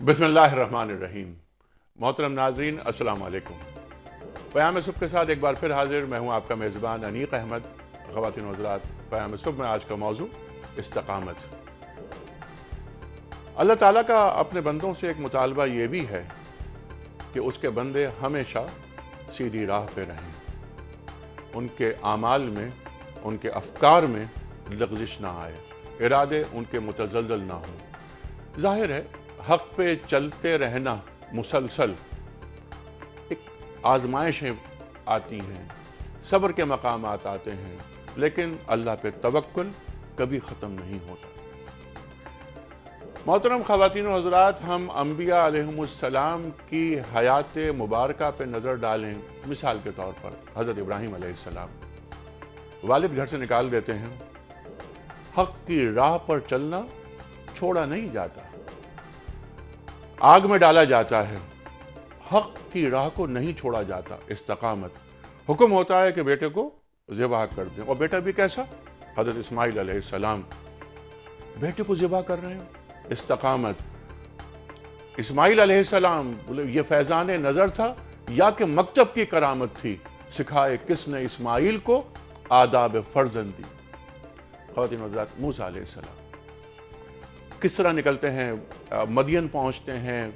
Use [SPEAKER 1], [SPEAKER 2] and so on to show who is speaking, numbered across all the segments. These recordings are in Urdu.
[SPEAKER 1] بسم اللہ الرحمن الرحیم۔ محترم ناظرین السلام علیکم۔ پیام صبح کے ساتھ ایک بار پھر حاضر میں ہوں آپ کا میزبان انیق احمد۔ خواتین و حضرات، پیام صبح میں آج کا موضوع استقامت۔ اللہ تعالیٰ کا اپنے بندوں سے ایک مطالبہ یہ بھی ہے کہ اس کے بندے ہمیشہ سیدھی راہ پہ رہیں، ان کے اعمال میں، ان کے افکار میں لغزش نہ آئے، ارادے ان کے متزلزل نہ ہوں۔ ظاہر ہے حق پہ چلتے رہنا مسلسل ایک آزمائشیں آتی ہیں، صبر کے مقامات آتے ہیں، لیکن اللہ پہ توکل کبھی ختم نہیں ہوتا۔ محترم خواتین و حضرات، ہم انبیاء علیہم السلام کی حیات مبارکہ پہ نظر ڈالیں۔ مثال کے طور پر حضرت ابراہیم علیہ السلام، والد گھر سے نکال دیتے ہیں، حق کی راہ پر چلنا چھوڑا نہیں جاتا، آگ میں ڈالا جاتا ہے، حق کی راہ کو نہیں چھوڑا جاتا۔ استقامت، حکم ہوتا ہے کہ بیٹے کو ذبح کر دیں، اور بیٹا بھی کیسا؟ حضرت اسماعیل علیہ السلام بیٹے کو ذبح کر رہے ہیں۔ استقامت، اسماعیل علیہ السلام یہ فیضان نظر تھا یا کہ مکتب کی کرامت تھی؟ سکھائے کس نے اسماعیل کو آداب فرزندی؟ خواتین و حضرات، موسیٰ علیہ السلام کس طرح نکلتے ہیں، مدین پہنچتے ہیں،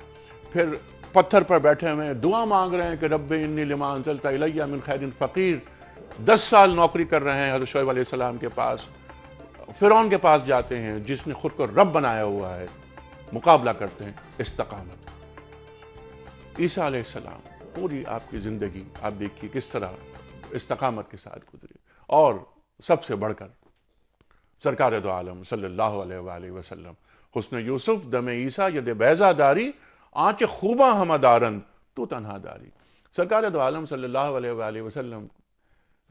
[SPEAKER 1] پھر پتھر پر بیٹھے ہوئے ہیں، دعا مانگ رہے ہیں کہ رب انی لما انزلت الی من خیر فقیر۔ 10 سال نوکری کر رہے ہیں حضرت شعیب علیہ السلام کے پاس، فرعون کے پاس جاتے ہیں جس نے خود کو رب بنایا ہوا ہے، مقابلہ کرتے ہیں۔ استقامت، عیسیٰ علیہ السلام پوری آپ کی زندگی آپ دیکھیے کس طرح استقامت کے ساتھ گزری، اور سب سے بڑھ کر سرکار دو عالم صلی اللہ علیہ وآلہ وسلم، حسن یوسف دم عیسیٰ ید بیضا داری، آنچ خوباں ہمہ دارند تو تنہا داری۔ سرکار دو عالم صلی اللہ علیہ وآلہ وسلم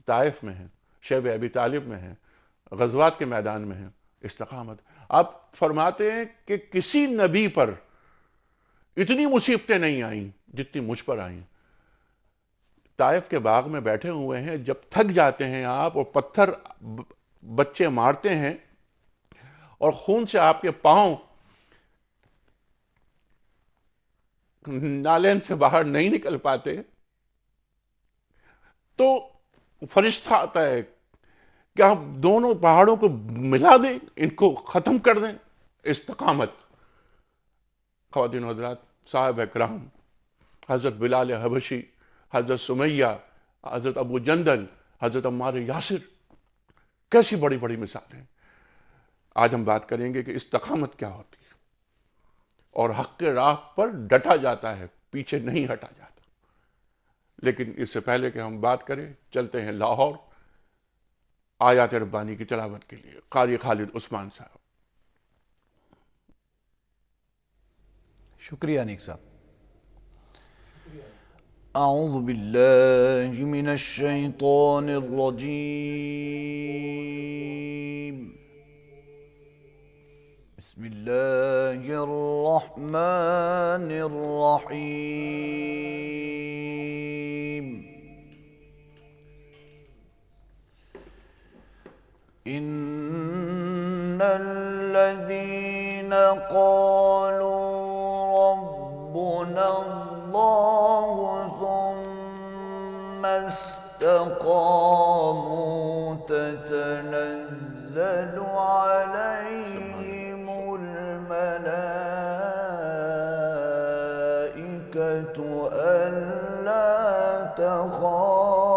[SPEAKER 1] طائف میں ہیں، شیب ابی طالب میں ہیں، غزوات کے میدان میں ہیں۔ استقامت، آپ فرماتے ہیں کہ کسی نبی پر اتنی مصیبتیں نہیں آئیں جتنی مجھ پر آئیں۔ طائف کے باغ میں بیٹھے ہوئے ہیں، جب تھک جاتے ہیں آپ اور پتھر بچے مارتے ہیں اور خون سے آپ کے پاؤں نالین سے باہر نہیں نکل پاتے، تو فرشتہ آتا ہے کہ آپ دونوں پہاڑوں کو ملا دیں، ان کو ختم کر دیں۔ استقامت، خواتین و حضرات، صاحب اکرام حضرت بلال حبشی، حضرت سمیہ، حضرت ابو جندل، حضرت عمار یاسر، کیسی بڑی بڑی مثالیں۔ آج ہم بات کریں گے کہ استقامت کیا ہوتی ہے، اور حق کے راہ پر ڈٹا جاتا ہے، پیچھے نہیں ہٹا جاتا۔ لیکن اس سے پہلے کہ ہم بات کریں، چلتے ہیں لاہور آیات ربانی کی تلاوت کے لیے۔ قاری خالد عثمان صاحب۔
[SPEAKER 2] شکریہ انیق صاحب۔ اعوذ باللہ من الشیطان الرجیم، بسم اللہ الرحمن الرحیم۔ ان الذین قالوا ربنا اللہ ثم استقاموا تتنزل علیہم الملائکۃ الا تخافوا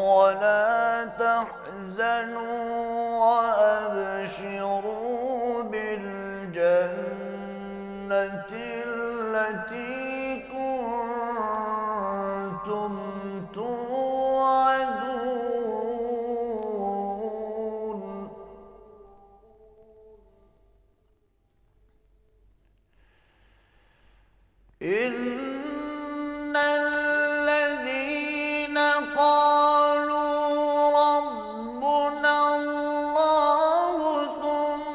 [SPEAKER 2] ولا تحزنوا وأبشروا بالجنة التي كنتم توعدون۔ إن الذين قالوا ربنا الله ثم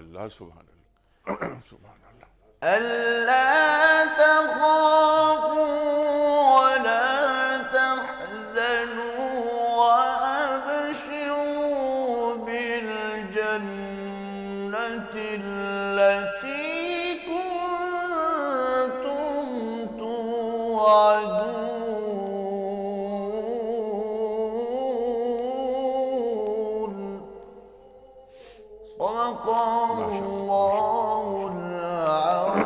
[SPEAKER 1] اللہ سبحان اللہ سبحان اللہ.
[SPEAKER 2] ألا تخافوا ولا تحزنوا وأبشروا بالجنة التي كنتم توعدون. صدق الله العظيم.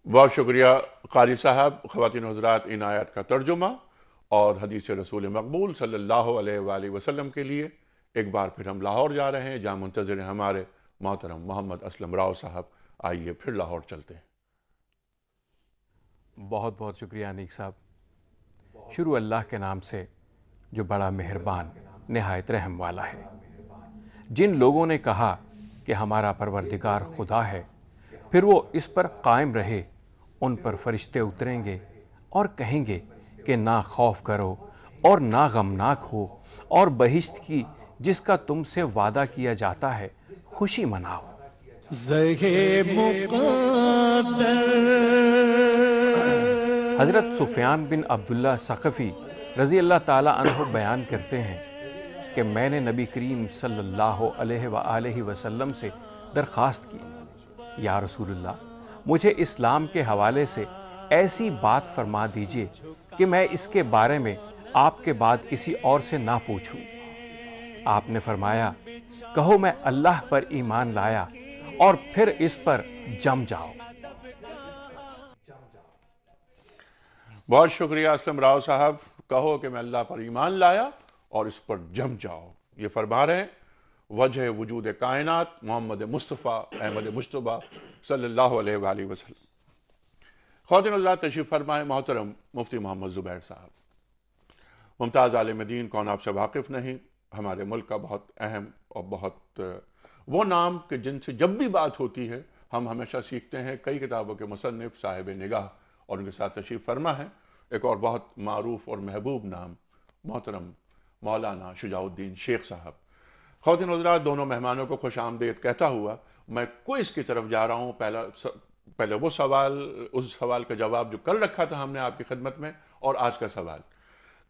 [SPEAKER 1] بہت شکریہ قاری صاحب. خواتین و حضرات، ان آیات کا ترجمہ اور حدیث رسول مقبول صلی اللہ علیہ وآلہ وسلم کے لیے ایک بار پھر ہم لاہور جا رہے ہیں جہاں منتظر ہیں ہمارے محترم محمد اسلم راؤ صاحب. آئیے پھر لاہور چلتے ہیں.
[SPEAKER 3] بہت بہت شکریہ انیک صاحب. شروع اللہ کے نام سے جو بڑا مہربان نہایت رحم والا ہے. جن لوگوں نے کہا کہ ہمارا پروردگار خدا ہے، پھر وہ اس پر قائم رہے، ان پر فرشتے اتریں گے اور کہیں گے کہ نہ خوف کرو اور نہ غمناک ہو، اور بہشت کی جس کا تم سے وعدہ کیا جاتا ہے خوشی مناؤ. حضرت سفیان بن عبداللہ ثقفی رضی اللہ تعالیٰ عنہ بیان کرتے ہیں کہ میں نے نبی کریم صلی اللہ علیہ وآلہ وسلم سے درخواست کی، یا رسول اللہ، مجھے اسلام کے حوالے سے ایسی بات فرما دیجئے کہ میں اس کے بارے میں آپ کے بعد کسی اور سے نہ پوچھوں. آپ نے فرمایا، کہو میں اللہ پر ایمان لایا اور پھر اس پر جم جاؤ.
[SPEAKER 1] بہت شکریہ اسلم راؤ صاحب. کہو کہ میں اللہ پر ایمان لایا اور اس پر جم جاؤ. یہ فرما رہے ہیں وجہ وجود کائنات محمد مصطفیٰ احمد مجتبیٰ صلی اللہ علیہ وآلہ وسلم. خواتین اللہ تشریف فرمائے محترم مفتی محمد زبیر صاحب. ممتاز عالم دین، کون آپ سے واقف نہیں، ہمارے ملک کا بہت اہم اور بہت وہ نام کہ جن سے جب بھی بات ہوتی ہے ہم ہمیشہ سیکھتے ہیں. کئی کتابوں کے مصنف، صاحب نگاہ، اور ان کے ساتھ تشریف فرما ہے. ایک اور بہت معروف اور محبوب نام محترم مولانا شجاع الدین شیخ صاحب. خواتین حضرات، دونوں مہمانوں کو خوش آمدید کہتا ہوا میں کوئز کی طرف جا رہا ہوں. پہلے وہ سوال، اس سوال کا جواب جو کل رکھا تھا ہم نے آپ کی خدمت میں، اور آج کا سوال.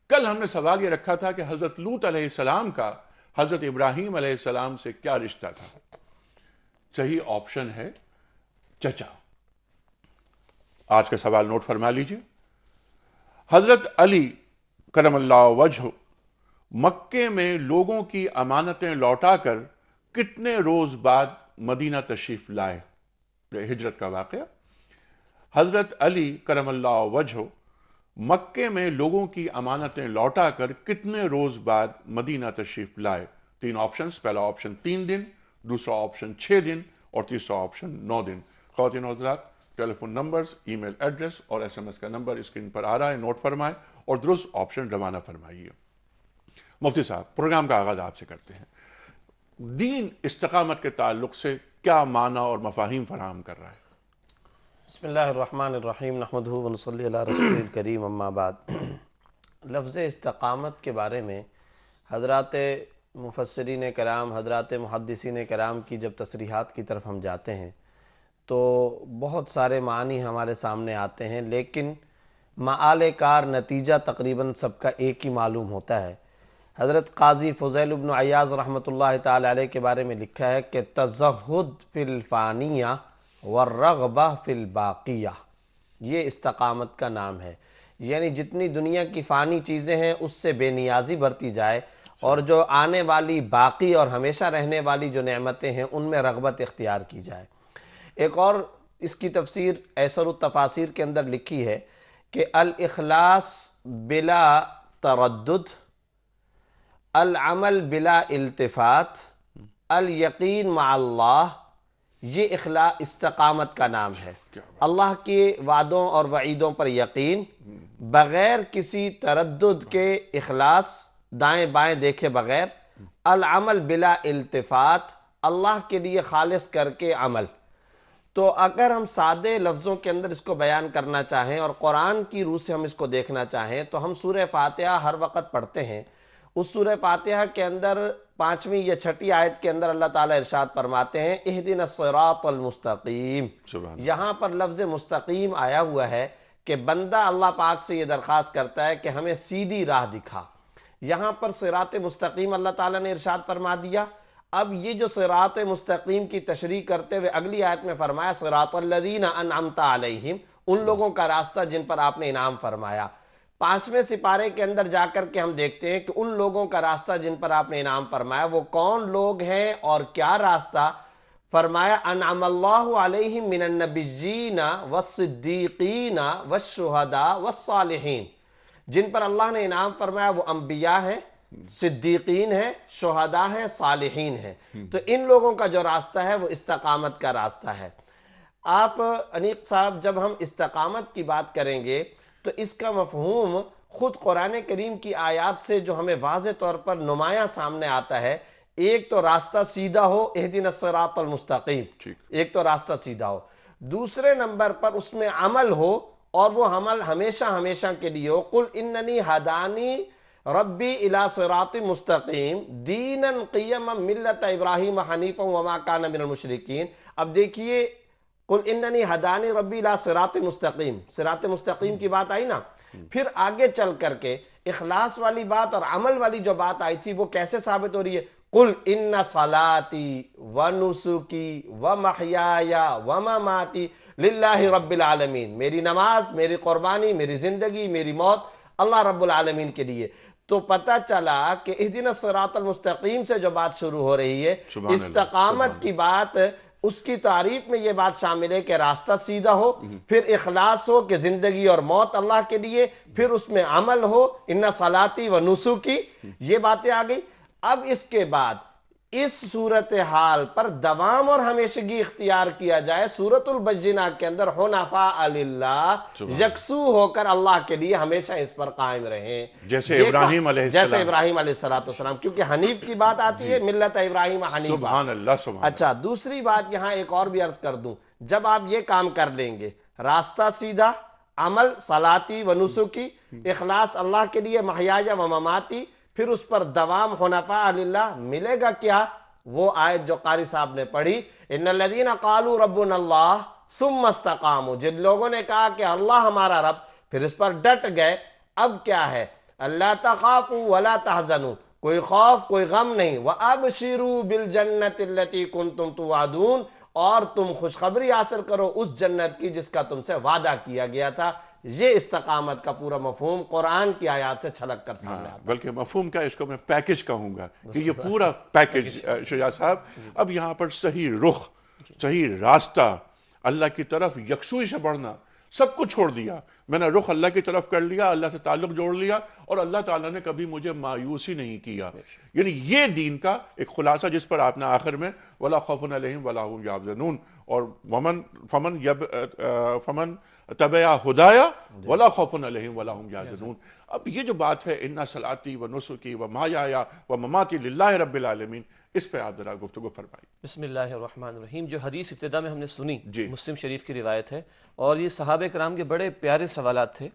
[SPEAKER 1] کل ہم نے سوال یہ رکھا تھا کہ حضرت لوط علیہ السلام کا حضرت ابراہیم علیہ السلام سے کیا رشتہ تھا. صحیح آپشن ہے چچا. آج کا سوال نوٹ فرما لیجئے. حضرت علی کرم اللہ وجہ مکے میں لوگوں کی امانتیں لوٹا کر کتنے روز بعد مدینہ تشریف لائے؟ ہجرت کا واقعہ. حضرت علی کرم اللہ وجہ مکے میں لوگوں کی امانتیں لوٹا کر کتنے روز بعد مدینہ تشریف لائے؟ 3 آپشنز. پہلا آپشن 3 دن، دوسرا آپشن 6 دن، اور تیسرا آپشن 9 دن. خواتین و حضرات، ٹیلی فون نمبرز، ای میل ایڈریس اور ایس ایم ایس کا نمبر اسکرین پر آ رہا ہے، نوٹ فرمائیں اور درست آپشن روانہ فرمائیے. مفتی صاحب، پروگرام کا آغاز آپ سے کرتے ہیں. دین استقامت کے تعلق سے کیا معنی اور مفاہیم فراہم کر رہا ہے؟
[SPEAKER 4] بسم اللہ الرحمن الرحیم، نحمدہ ونصلی علی رسول الکریم، اما بعد. لفظ استقامت کے بارے میں حضرات مفسرین کرام، حضرات محدثین کرام کی جب تصریحات کی طرف ہم جاتے ہیں تو بہت سارے معنی ہمارے سامنے آتے ہیں، لیکن معال کار نتیجہ تقریباً سب کا ایک ہی معلوم ہوتا ہے. حضرت قاضی فضیل بن عیاض رحمۃ اللہ تعالی علیہ کے بارے میں لکھا ہے کہ تزہد فی الفانیہ والرغبہ فی الباقیہ، یہ استقامت کا نام ہے. یعنی جتنی دنیا کی فانی چیزیں ہیں اس سے بے نیازی برتی جائے، اور جو آنے والی باقی اور ہمیشہ رہنے والی جو نعمتیں ہیں ان میں رغبت اختیار کی جائے. ایک اور اس کی تفسیر ایسر التفاسیر کے اندر لکھی ہے کہ الاخلاص بلا تردد، العمل بلا التفات، الیقین مع اللہ، یہ استقامت کا نام ہے. اللہ کے وعدوں اور وعیدوں پر یقین، بغیر کسی تردد کے اخلاص، دائیں بائیں دیکھے بغیر. العمل بلا التفات، اللہ کے لیے خالص کر کے عمل. تو اگر ہم سادے لفظوں کے اندر اس کو بیان کرنا چاہیں اور قرآن کی روح سے ہم اس کو دیکھنا چاہیں تو ہم سورہ فاتحہ ہر وقت پڑھتے ہیں. اس سورہ فاتحہ کے اندر 5ویں یا 6ٹھی آیت کے اندر اللہ تعالیٰ ارشاد فرماتے ہیں اہدنا الصراط المستقیم.
[SPEAKER 1] سبحان
[SPEAKER 4] یہاں پر لفظ مستقیم آیا ہوا ہے کہ بندہ اللہ پاک سے یہ درخواست کرتا ہے کہ ہمیں سیدھی راہ دکھا. یہاں پر صراط مستقیم اللہ تعالیٰ نے ارشاد فرما دیا. اب یہ جو صراط مستقیم کی تشریح کرتے ہوئے اگلی آیت میں فرمایا صراط الذین انعمت علیہم، ان لوگوں کا راستہ جن پر آپ نے انعام فرمایا. 5ویں سپارے کے اندر جا کر کے ہم دیکھتے ہیں کہ ان لوگوں کا راستہ جن پر آپ نے انعام فرمایا وہ کون لوگ ہیں اور کیا راستہ. فرمایا انعم اللہ علیہم من النبیین والصدیقین والشہداء والصالحین. جن پر اللہ نے انعام فرمایا وہ انبیاء ہیں، صدیقین ہیں، شہداء ہیں، صالحین ہیں. تو ان لوگوں کا جو راستہ ہے وہ استقامت کا راستہ ہے. آپ انیق صاحب جب ہم استقامت کی بات کریں گے تو اس کا مفہوم خود قرآن کریم کی آیات سے جو ہمیں واضح طور پر نمایاں سامنے آتا ہے. ایک تو راستہ سیدھا ہو، اہدنا الصراط المستقیم، ایک تو راستہ سیدھا ہو. دوسرے نمبر پر اس میں عمل ہو اور وہ عمل ہمیشہ ہمیشہ کے لیے ہو. قل اننی ہدانی ربی الی صراط مستقیم دینا قیما ملت ابراہیم حنیفا وما کان من المشرکین. اب دیکھیے قل اننی ہدانی ربی الی صراط مستقیم، صراط مستقیم کی بات آئی نا. پھر آگے چل کر کے اخلاص والی بات اور عمل والی جو بات آئی تھی وہ کیسے ثابت ہو رہی ہے؟ قل ان صلاتی ونسکی ومحیای ومماتی للہ رب العالمین. میری نماز، میری قربانی، میری زندگی، میری موت اللہ رب العالمین کے لیے. تو پتہ چلا کہ اہدنا الصراط المستقیم سے جو بات شروع ہو رہی ہے، استقامت کی بات، اس کی تعریف میں یہ بات شامل ہے کہ راستہ سیدھا ہو، پھر اخلاص ہو کہ زندگی اور موت اللہ کے لیے، پھر اس میں عمل ہو ان صلاتی و نسکی. یہ باتیں آ گئی. اب اس کے بعد اس صورتحال پر دوام اور ہمیشگی اختیار کیا جائے. سورۃ البینہ کے اندر حنفاء للہ، یکسو ہو کر اللہ کے لیے ہمیشہ اس پر قائم رہیں،
[SPEAKER 1] جیسے ابراہیم علیہ السلام،
[SPEAKER 4] جیسے ابراہیم علیہ السلام، کیونکہ حنیف کی بات آتی ہے، ملت ابراہیم حنیفہ.
[SPEAKER 1] سبحان اللہ سبحان.
[SPEAKER 4] اچھا دوسری بات یہاں ایک اور بھی عرض کر دوں. جب آپ یہ کام کر لیں گے، راستہ سیدھا، عمل صلاتی و نسکی، اخلاص اللہ کے لیے، محیای و مماتی، پھر اس پر دوام حنفاء للہ، ملے گا کیا؟ وہ آیت جو قاری صاحب نے پڑھی ان الذین قالوا ربنا اللہ ثم استقاموا. جن لوگوں نے کہا کہ اللہ ہمارا رب، پھر اس پر ڈٹ گئے. اب کیا ہے؟ اللہ تخافوا ولا تحزنوا، کوئی خوف کوئی غم نہیں. وابشروا بالجنۃ التي كنتم توعدون، اور تم خوشخبری حاصل کرو اس جنت کی جس کا تم سے وعدہ کیا گیا تھا. یہ استقامت کا پورا مفہوم قرآن کی آیات سے چھلک کر سامنے آتا ہے.
[SPEAKER 1] بلکہ مفہوم کا اس کو میں پیکج کہوں گا کہ یہ پورا پیکج شجاع صاحب. اب یہاں پر صحیح رخ، صحیح راستہ، اللہ کی طرف یکسوئی سے بڑھنا، سب کچھ چھوڑ دیا. میں نے رخ اللہ کی طرف کر لیا، اللہ سے تعلق جوڑ لیا، اور اللہ تعالیٰ نے کبھی مجھے مایوسی نہیں کیا. یعنی یہ دین کا ایک خلاصہ جس پر آپ نے آخر میں ولا خوف علیہم ولا هم یحزنون اور فمن تبع ہدایا ولا خوف علیہم ولا هم یحزنون. اب یہ جو بات ہے ان صلاتی و نسکی و محیای و مماتی للہ رب العالمین، اس پہ آپ ذرا گفتگو فرمائیے.
[SPEAKER 5] بسم اللہ الرحمن الرحیم. جو حدیث ابتدا میں ہم نے سنی،
[SPEAKER 1] جی.
[SPEAKER 5] مسلم شریف کی روایت ہے، اور یہ صحابہ کرام کے بڑے پیارے سوالات تھے،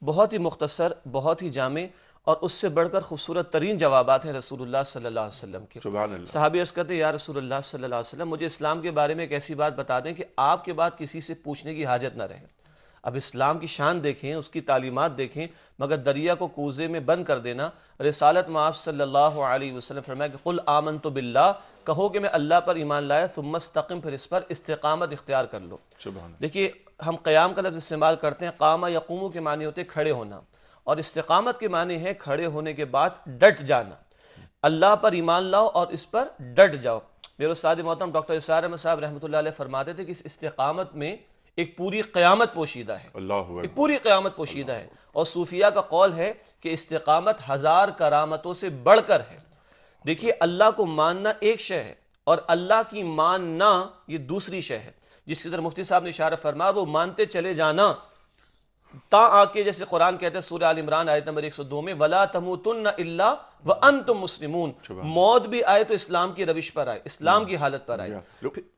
[SPEAKER 5] بہت ہی مختصر، بہت ہی جامع، اور اس سے بڑھ کر خوبصورت ترین جوابات ہیں رسول اللہ صلی اللہ علیہ وسلم کے.
[SPEAKER 1] سبحان اللہ.
[SPEAKER 5] صحابی عرض کرتے یا رسول اللہ صلی اللہ علیہ وسلم مجھے اسلام کے بارے میں ایک ایسی بات بتا دیں کہ آپ کے بعد کسی سے پوچھنے کی حاجت نہ رہے. اب اسلام کی شان دیکھیں، اس کی تعلیمات دیکھیں، مگر دریا کو کوزے میں بند کر دینا. رسالت میں آپ صلی اللہ علیہ وسلم فرمایا کہ قل آمنت باللہ، کہو کہ میں اللہ پر ایمان لایا، ثم استقم، پھر اس پر استقامت اختیار کر لو.
[SPEAKER 1] سبحان اللہ.
[SPEAKER 5] دیکھیے ہم قیام کا لفظ استعمال کرتے ہیں، قام یقوم کے معنی ہوتے کھڑے ہونا، اور استقامت کے معنی ہے کھڑے ہونے کے بعد ڈٹ جانا. اللہ پر ایمان لاؤ اور اس پر ڈٹ جاؤ. میرے استاد محترم ڈاکٹر اسرار احمد صاحب رحمۃ اللہ علیہ فرماتے تھے کہ اس استقامت میں ایک پوری قیامت پوشیدہ ہے،
[SPEAKER 1] اللہ اکبر.
[SPEAKER 5] ایک پوری قیامت پوشیدہ ہے. اور صوفیہ کا قول ہے کہ استقامت 1000 کرامتوں سے بڑھ کر ہے. دیکھیے اللہ کو ماننا ایک شے ہے اور اللہ کی ماننا یہ دوسری شے ہے، جس کی طرح مفتی صاحب نے اشارہ فرمایا وہ مانتے چلے جانا تا آ کے، جیسے قرآن کہتے ہیں سورہ آل عمران آیت نمبر 102 میں وَلَا تَمُوتُنَّ إِلَّا وَأَنْتُمْ مُسْلِمُونَ، موت بھی آئے تو اسلام کی روش پر آئے، اسلام کی حالت پر آئے۔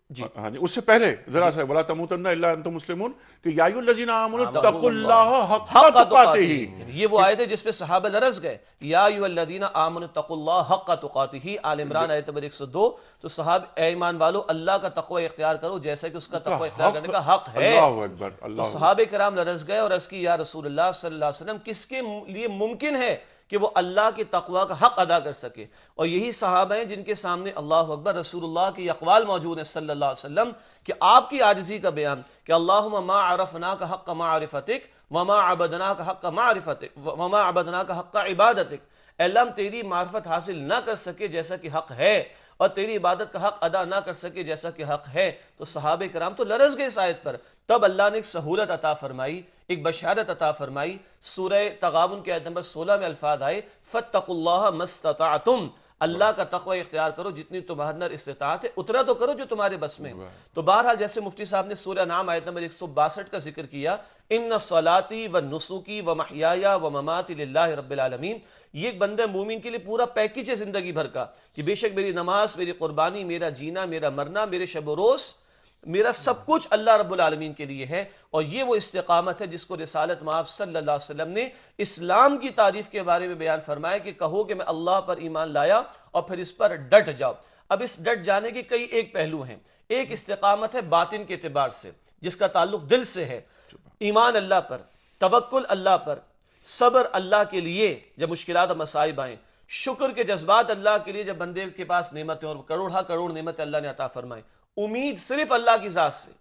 [SPEAKER 1] جی ہاں جی، اس سے پہلے ذرا سا وَلَا تَمُوتُنَّ إِلَّا وَأَنْتُمْ مُسْلِمُونَ کہ یا ایھا الذین آمنوا اتقوا اللہ حق تقاتہ۔
[SPEAKER 5] یہ وہ آیت ہے جس پہ صحابہ لرز گئے، یا ایھا الذین آمنوا اتقوا اللہ حق تقاتہ، آل عمران آیت نمبر 102۔ تو صحابہ اے ایمان والو اللہ کا تقوی اختیار کرو جیسا کہ اس کا تقوی اختیار کرنے کا حق ہے۔
[SPEAKER 1] اللہ اکبر،
[SPEAKER 5] تو
[SPEAKER 1] اللہ
[SPEAKER 5] صحابہ کرام لرز گئے اور عرض کی یا رسول اللہ صلی اللہ علیہ وسلم کس کے لیے ممکن ہے کہ وہ اللہ کی تقوی کا حق ادا کر سکے؟ اور یہی صحابہ ہیں جن کے سامنے اللہ اکبر رسول اللہ کی اقوال موجود ہیں صلی اللہ علیہ وسلم کہ آپ کی عاجزی کا بیان کہ اللہم ما عرفناک حق معرفتک وما عبدناک حق معرفتک وما عبدناک حق عبادتک۔ اے اللہ ہم تیری معرفت حاصل نہ کر سکے جیسا کہ حق ہے، اور تیری عبادت کا حق ادا نہ کر سکے جیسا کہ حق ہے۔ تو صحابہ کرام تو لرز گئے اس آیت پر۔ تب اللہ نے ایک سہولت عطا فرمائی، ایک بشارت عطا فرمائی۔ سورہ تغابن کے آیت نمبر 16 میں الفاظ آئے فَاتَّقُوا اللَّهَ مَا اسْتَطَعْتُمْ، اللہ کا تقوی اختیار کرو جتنی تمہارے اندر استطاعت ہے، اتنا تو کرو جو تمہارے بس میں۔ تو بہرحال جیسے مفتی صاحب نے سورہ انعام آیت نمبر 162 کا ذکر کیا، ان صلاتی و نسکی و محیایا و مماتی للہ رب العالمین، یہ ایک بندہ مومن کے لیے پورا پیکیج ہے زندگی بھر کا کہ بے شک میری نماز، میری قربانی، میرا جینا، میرا مرنا، میرے شب و روز، میرا سب کچھ اللہ رب العالمین کے لیے ہے۔ اور یہ وہ استقامت ہے جس کو رسالت مآب صلی اللہ علیہ وسلم نے اسلام کی تعریف کے بارے میں بیان فرمایا کہ کہو کہ میں اللہ پر ایمان لایا اور پھر اس پر ڈٹ جاؤ۔ اب اس ڈٹ جانے کے کئی ایک پہلو ہیں۔ ایک استقامت ہے باطن کے اعتبار سے جس کا تعلق دل سے ہے، ایمان اللہ پر، توکل اللہ پر، صبر اللہ کے لیے جب مشکلات اور مصائب آئیں، شکر کے جذبات اللہ کے لیے جب بندے کے پاس نعمتیں اور کروڑ نعمتیں اللہ نے عطا فرمائیں، امید صرف اللہ کی ذات سے،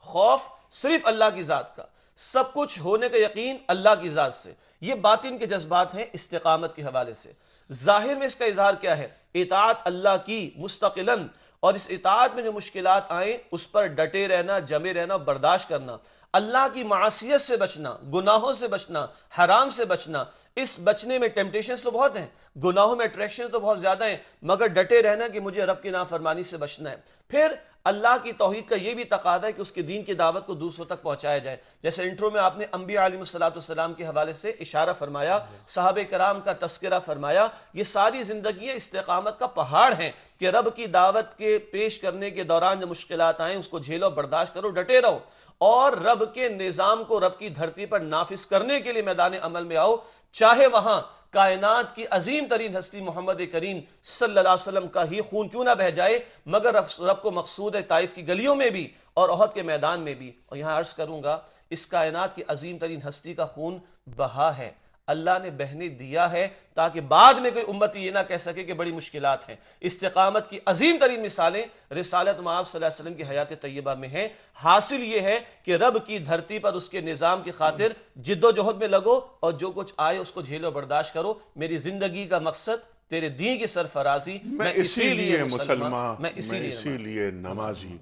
[SPEAKER 5] خوف صرف اللہ کی ذات کا، سب کچھ ہونے کا یقین اللہ کی ذات سے۔ یہ باطن کے جذبات ہیں استقامت کے حوالے سے۔ ظاہر میں اس کا اظہار کیا ہے؟ اطاعت اللہ کی مستقلاً، اور اس اطاعت میں جو مشکلات آئیں اس پر ڈٹے رہنا، جمے رہنا، برداشت کرنا، اللہ کی معصیت سے بچنا، گناہوں سے بچنا، حرام سے بچنا۔ اس بچنے میں ٹیمپٹیشنز تو بہت ہیں، گناہوں میں اٹریکشنز تو بہت زیادہ ہیں، مگر ڈٹے رہنا کہ مجھے رب کی نافرمانی سے بچنا ہے۔ پھر اللہ کی توحید کا یہ بھی تقاضا ہے کہ اس کے دین کی دعوت کو دوسروں تک پہنچایا جائے۔ جیسے انٹرو میں آپ نے انبیاء علیہ السلام کے حوالے سے اشارہ فرمایا، صحابہ کرام کا تذکرہ فرمایا، یہ ساری زندگیاں استقامت کا پہاڑ ہیں کہ رب کی دعوت کے پیش کرنے کے دوران جو مشکلات آئیں اس کو جھیلو، برداشت کرو، ڈٹے رہو، اور رب کے نظام کو رب کی دھرتی پر نافذ کرنے کے لیے میدان عمل میں آؤ، چاہے وہاں کائنات کی عظیم ترین ہستی محمد کریم صلی اللہ علیہ وسلم کا ہی خون کیوں نہ بہ جائے، مگر رب کو مقصود ہے طائف کی گلیوں میں بھی اور احد کے میدان میں بھی۔ اور یہاں عرض کروں گا اس کائنات کی عظیم ترین ہستی کا خون بہا ہے، اللہ نے بہنے دیا ہے تاکہ بعد میں کوئی امتی یہ نہ کہہ سکے کہ بڑی مشکلات ہیں۔ استقامت کی عظیم ترین مثالیں رسالت مآب صلی اللہ علیہ وسلم کی حیات طیبہ میں ہیں۔ حاصل یہ ہے کہ رب کی دھرتی پر اس کے نظام کی خاطر جد و جہد میں لگو اور جو کچھ آئے اس کو جھیلو، برداشت کرو۔ میری زندگی کا مقصد تیرے دین کی سرفرازی،
[SPEAKER 1] میں اسی لیے مسلمان،
[SPEAKER 5] میں اسی
[SPEAKER 1] لیے نمازی۔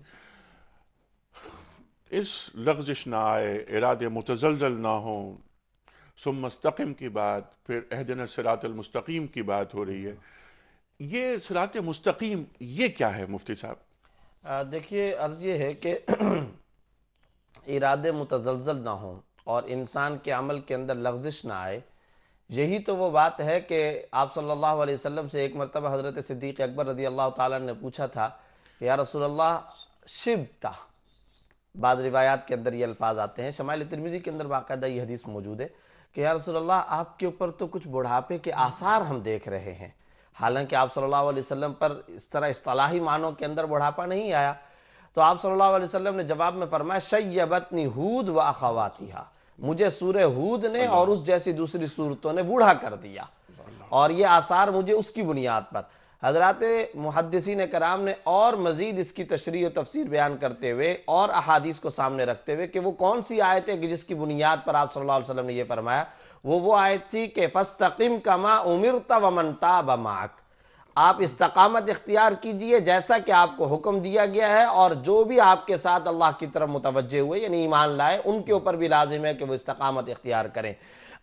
[SPEAKER 1] اس لغزش نہ آئے، ارادے متزلزل نہ ہوں، ثم استقم کی بات، پھر اہدنا الصراط المستقیم کی بات ہو رہی ہے۔ یہ صراط مستقیم یہ کیا ہے مفتی صاحب؟
[SPEAKER 4] دیکھیے عرض یہ ہے کہ ارادے متزلزل نہ ہوں اور انسان کے عمل کے اندر لغزش نہ آئے، یہی تو وہ بات ہے کہ آپ صلی اللہ علیہ وسلم سے ایک مرتبہ حضرت صدیق اکبر رضی اللہ تعالیٰ نے پوچھا تھا کہ یا رسول اللہ شبتا، بعض روایات کے اندر یہ الفاظ آتے ہیں، شمائل ترمذی کے اندر باقاعدہ یہ حدیث موجود ہے کہ یا رسول اللہ آپ کے اوپر تو کچھ بڑھاپے کے آثار ہم دیکھ رہے ہیں، حالانکہ آپ صلی اللہ علیہ وسلم پر اس طرح اصطلاحی معنوں کے اندر بڑھاپا نہیں آیا۔ تو آپ صلی اللہ علیہ وسلم نے جواب میں فرمایا شیبتنی ہود و اخواتہا، مجھے سورہ ہود نے اور اس جیسی دوسری سورتوں نے بوڑھا کر دیا، اور یہ آثار مجھے اس کی بنیاد پر۔ حضرات محدثین کرام نے اور مزید اس کی تشریح و تفسیر بیان کرتے ہوئے اور احادیث کو سامنے رکھتے ہوئے کہ وہ کون سی آیت ہے کہ جس کی بنیاد پر آپ صلی اللہ علیہ وسلم نے یہ فرمایا، وہ آیت تھی کہ فَاسْتَقِمْ كَمَا أُمِرْتَ وَمَنْ تَابَ مَعَكَ، آپ استقامت اختیار کیجئے جیسا کہ آپ کو حکم دیا گیا ہے، اور جو بھی آپ کے ساتھ اللہ کی طرف متوجہ ہوئے یعنی ایمان لائے ان کے اوپر بھی لازم ہے کہ وہ استقامت اختیار کریں۔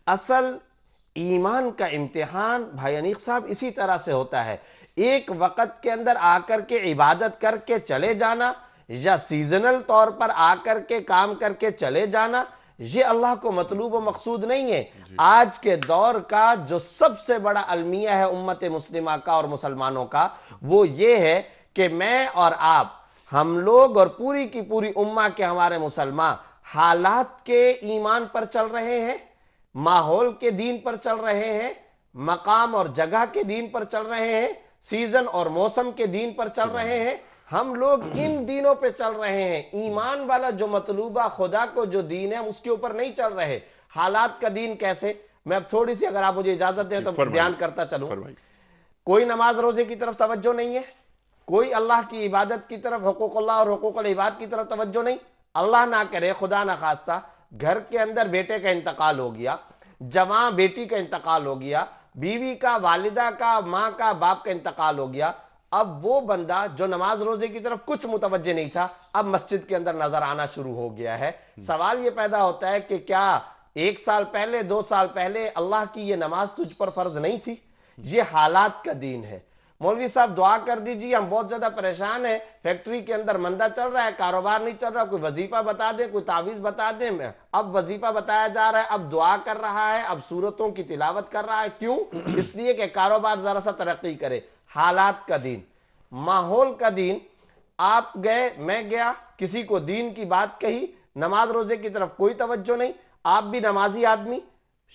[SPEAKER 4] اصل ایمان کا امتحان بھائی انیق صاحب اسی طرح سے ہوتا ہے، ایک وقت کے اندر آ کر کے عبادت کر کے چلے جانا، یا سیزنل طور پر آ کر کے کام کر کے چلے جانا، یہ اللہ کو مطلوب و مقصود نہیں ہے. آج کے دور کا جو سب سے بڑا المیہ ہے امت مسلمہ کا اور مسلمانوں کا، وہ یہ ہے کہ میں اور آپ، ہم لوگ اور پوری کی پوری امہ کے ہمارے مسلمان حالات کے ایمان پر چل رہے ہیں، ماحول کے دین پر چل رہے ہیں، مقام اور جگہ کے دین پر چل رہے ہیں، سیزن اور موسم کے دین پر چل رہے ہیں. ہم لوگ ان دینوں پہ چل رہے ہیں. ایمان والا جو مطلوبہ خدا کو جو دین ہے اس کے اوپر نہیں چل رہے. حالات کا دین کیسے؟ میں اب تھوڑی سی اگر آپ مجھے اجازت دیں تو بیان کرتا چلوں. کوئی نماز روزے کی طرف توجہ نہیں ہے، کوئی اللہ کی عبادت کی طرف، حقوق اللہ اور حقوق العباد کی طرف توجہ نہیں. اللہ نہ کرے، خدا نہ خواستہ، گھر کے اندر بیٹے کا انتقال ہو گیا، جوان بیٹی کا انتقال ہو گیا، بیوی کا، والدہ کا، ماں کا، باپ کا انتقال ہو گیا. اب وہ بندہ جو نماز روزے کی طرف کچھ متوجہ نہیں تھا، اب مسجد کے اندر نظر آنا شروع ہو گیا ہے. سوال یہ پیدا ہوتا ہے کہ کیا 1 سال پہلے، 2 سال پہلے اللہ کی یہ نماز تجھ پر فرض نہیں تھی؟ یہ حالات کا دین ہے. مولوی صاحب دعا کر دیجیے، ہم بہت زیادہ پریشان ہیں، فیکٹری کے اندر مندہ چل رہا ہے، کاروبار نہیں چل رہا، کوئی وظیفہ بتا دیں، کوئی تعویذ بتا دیں. اب وظیفہ بتایا جا رہا ہے، اب دعا کر رہا ہے، اب سورتوں کی تلاوت کر رہا ہے. کیوں؟ اس لیے کہ کاروبار ذرا سا ترقی کرے. حالات کا دین، ماحول کا دین. آپ گئے، میں گیا، کسی کو دین کی بات کہی، نماز روزے کی طرف کوئی توجہ نہیں. آپ بھی نمازی آدمی،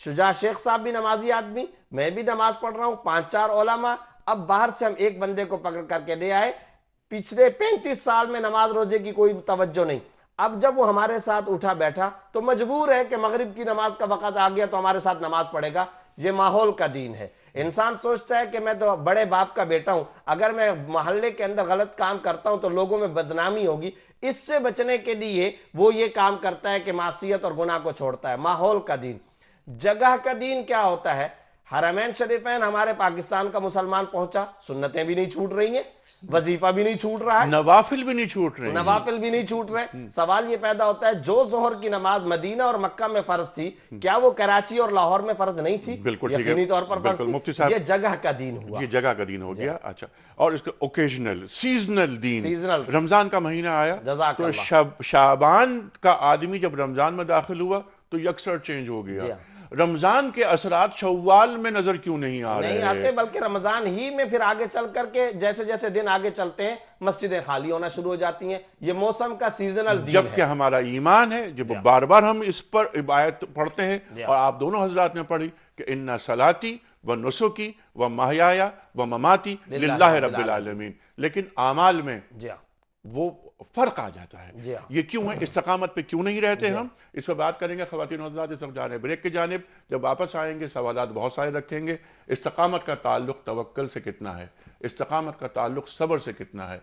[SPEAKER 4] شجاع شیخ صاحب بھی نمازی آدمی، میں بھی نماز پڑھ رہا ہوں، 5-4 علماء. اب باہر سے ہم ایک بندے کو پکڑ کر کے لے آئے، پچھلے 35 سال میں نماز روزے کی کوئی توجہ نہیں. اب جب وہ ہمارے ساتھ اٹھا بیٹھا تو مجبور ہے کہ مغرب کی نماز کا وقت آ گیا تو ہمارے ساتھ نماز پڑھے گا. یہ ماحول کا دین ہے. انسان سوچتا ہے کہ میں تو بڑے باپ کا بیٹا ہوں، اگر میں محلے کے اندر غلط کام کرتا ہوں تو لوگوں میں بدنامی ہوگی. اس سے بچنے کے لیے وہ یہ کام کرتا ہے کہ معصیت اور گناہ کو چھوڑتا ہے. ماحول کا دین. جگہ کا دین کیا ہوتا ہے؟ حرمین شریفین ہمارے پاکستان کا مسلمان پہنچا، سنتیں بھی نہیں چھوٹ رہی ہیں، وظیفہ بھی نہیں چھوٹ رہا ہے،
[SPEAKER 1] نوافل بھی نہیں چھوٹ رہے،
[SPEAKER 4] نوافل بھی نہیں چھوٹ رہے. سوال یہ پیدا ہوتا ہے، جو ظہر کی نماز مدینہ اور مکہ میں فرض تھی، کیا وہ کراچی اور لاہور میں فرض نہیں تھی؟
[SPEAKER 1] بالکل ٹھیک ہے،
[SPEAKER 4] یقینی طور پر فرض
[SPEAKER 1] بالکل.
[SPEAKER 4] تھی.
[SPEAKER 1] مفتی صاحب،
[SPEAKER 4] یہ جگہ کا دین ہوا.
[SPEAKER 1] یہ جگہ کا دین ہو گیا. اچھا، اور اس کا اوکیجنل، سیزنل دین.
[SPEAKER 4] سیزنل.
[SPEAKER 1] رمضان کا مہینہ آیا
[SPEAKER 4] جزاک
[SPEAKER 1] تو
[SPEAKER 4] اللہ.
[SPEAKER 1] شعبان کا آدمی جب رمضان میں داخل ہوا تو یکسر چینج ہو گیا. رمضان کے اثرات شوال میں نظر کیوں نہیں آ رہے؟
[SPEAKER 4] نہیں آتے، بلکہ رمضان ہی میں پھر آگے چل کر کے جیسے جیسے دن آگے چلتے ہیں مسجدیں خالی ہونا شروع ہو جاتی ہیں. یہ موسم کا سیزنل دین ہے.
[SPEAKER 1] جبکہ ہمارا ایمان ہے، جب بار بار ہم اس پر عبادت پڑھتے ہیں، اور آپ دونوں حضرات نے پڑھی کہ ان صلاتی و نسکی و محیایا و مماتی للہ رب العالمین، لیکن اعمال میں وہ فرق آ جاتا ہے. یہ کیوں ہے؟ استقامت پہ کیوں نہیں رہتے ہم؟ اس پہ بات کریں گے. خواتین و حضرات، اس وقت جا رہے ہیں بریک کی جانب. جب واپس آئیں گے سوالات بہت سارے رکھیں گے. استقامت کا تعلق توکل سے کتنا ہے؟ استقامت کا تعلق صبر سے کتنا ہے؟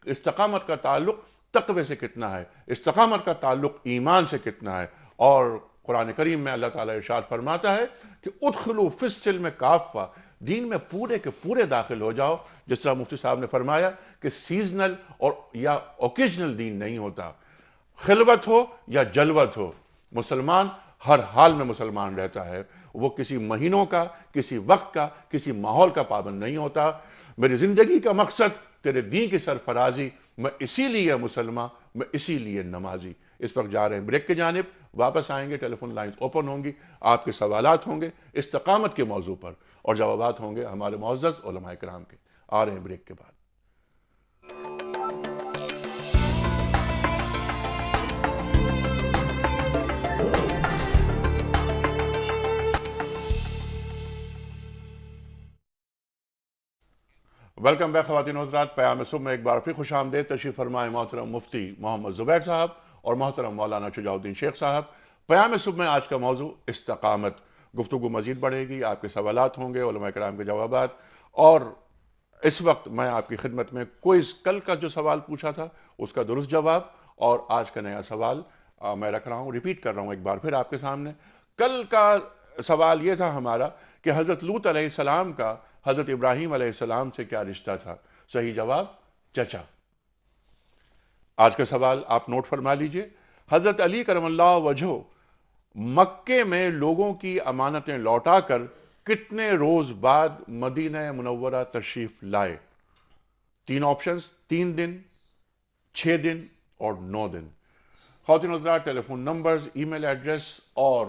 [SPEAKER 1] استقامت کا تعلق تقوی سے کتنا ہے؟ استقامت کا تعلق ایمان سے کتنا ہے؟ اور قرآن کریم میں اللہ تعالیٰ ارشاد فرماتا ہے کہ ادخلوا فی السلم کافہ، دین میں پورے کے پورے داخل ہو جاؤ. جس طرح مفتی صاحب نے فرمایا کہ سیزنل اور یا اوکیجنل دین نہیں ہوتا. خلوت ہو یا جلوت ہو، مسلمان ہر حال میں مسلمان رہتا ہے. وہ کسی مہینوں کا، کسی وقت کا، کسی ماحول کا پابند نہیں ہوتا. میری زندگی کا مقصد تیرے دین کی سرفرازی، میں اسی لیے مسلمان، میں اسی لیے نمازی. اس وقت جا رہے ہیں بریک کی جانب. واپس آئیں گے، ٹیلی فون لائنز اوپن ہوں گی، آپ کے سوالات ہوں گے استقامت کے موضوع پر، اور جوابات ہوں گے ہمارے معزز علماء کرام کے. آ رہے ہیں بریک کے بعد. ویلکم بیک خواتین و حضرات. پیام صبح میں ایک بار پھر خوش آمدید. تشریف فرمائے محترم مفتی محمد زبیر صاحب اور محترم مولانا شجاع الدین شیخ صاحب. پیام صبح میں آج کا موضوع استقامت. گفتگو مزید بڑھے گی، آپ کے سوالات ہوں گے، علماء کرام کے جوابات. اور اس وقت میں آپ کی خدمت میں کوئز، کل کا جو سوال پوچھا تھا اس کا درست جواب، اور آج کا نیا سوال میں رکھ رہا ہوں، ریپیٹ کر رہا ہوں ایک بار پھر آپ کے سامنے. کل کا سوال یہ تھا ہمارا کہ حضرت لوط علیہ السلام کا حضرت ابراہیم علیہ السلام سے کیا رشتہ تھا؟ صحیح جواب چچا. آج کا سوال آپ نوٹ فرما لیجئے. حضرت علی کرم اللہ وجہہ مکے میں لوگوں کی امانتیں لوٹا کر کتنے روز بعد مدینہ منورہ تشریف لائے؟ 3 آپشنز، 3 دن، 6 دن اور 9 دن. خواتین حضرات ٹیلیفون نمبرز، ای میل ایڈریس اور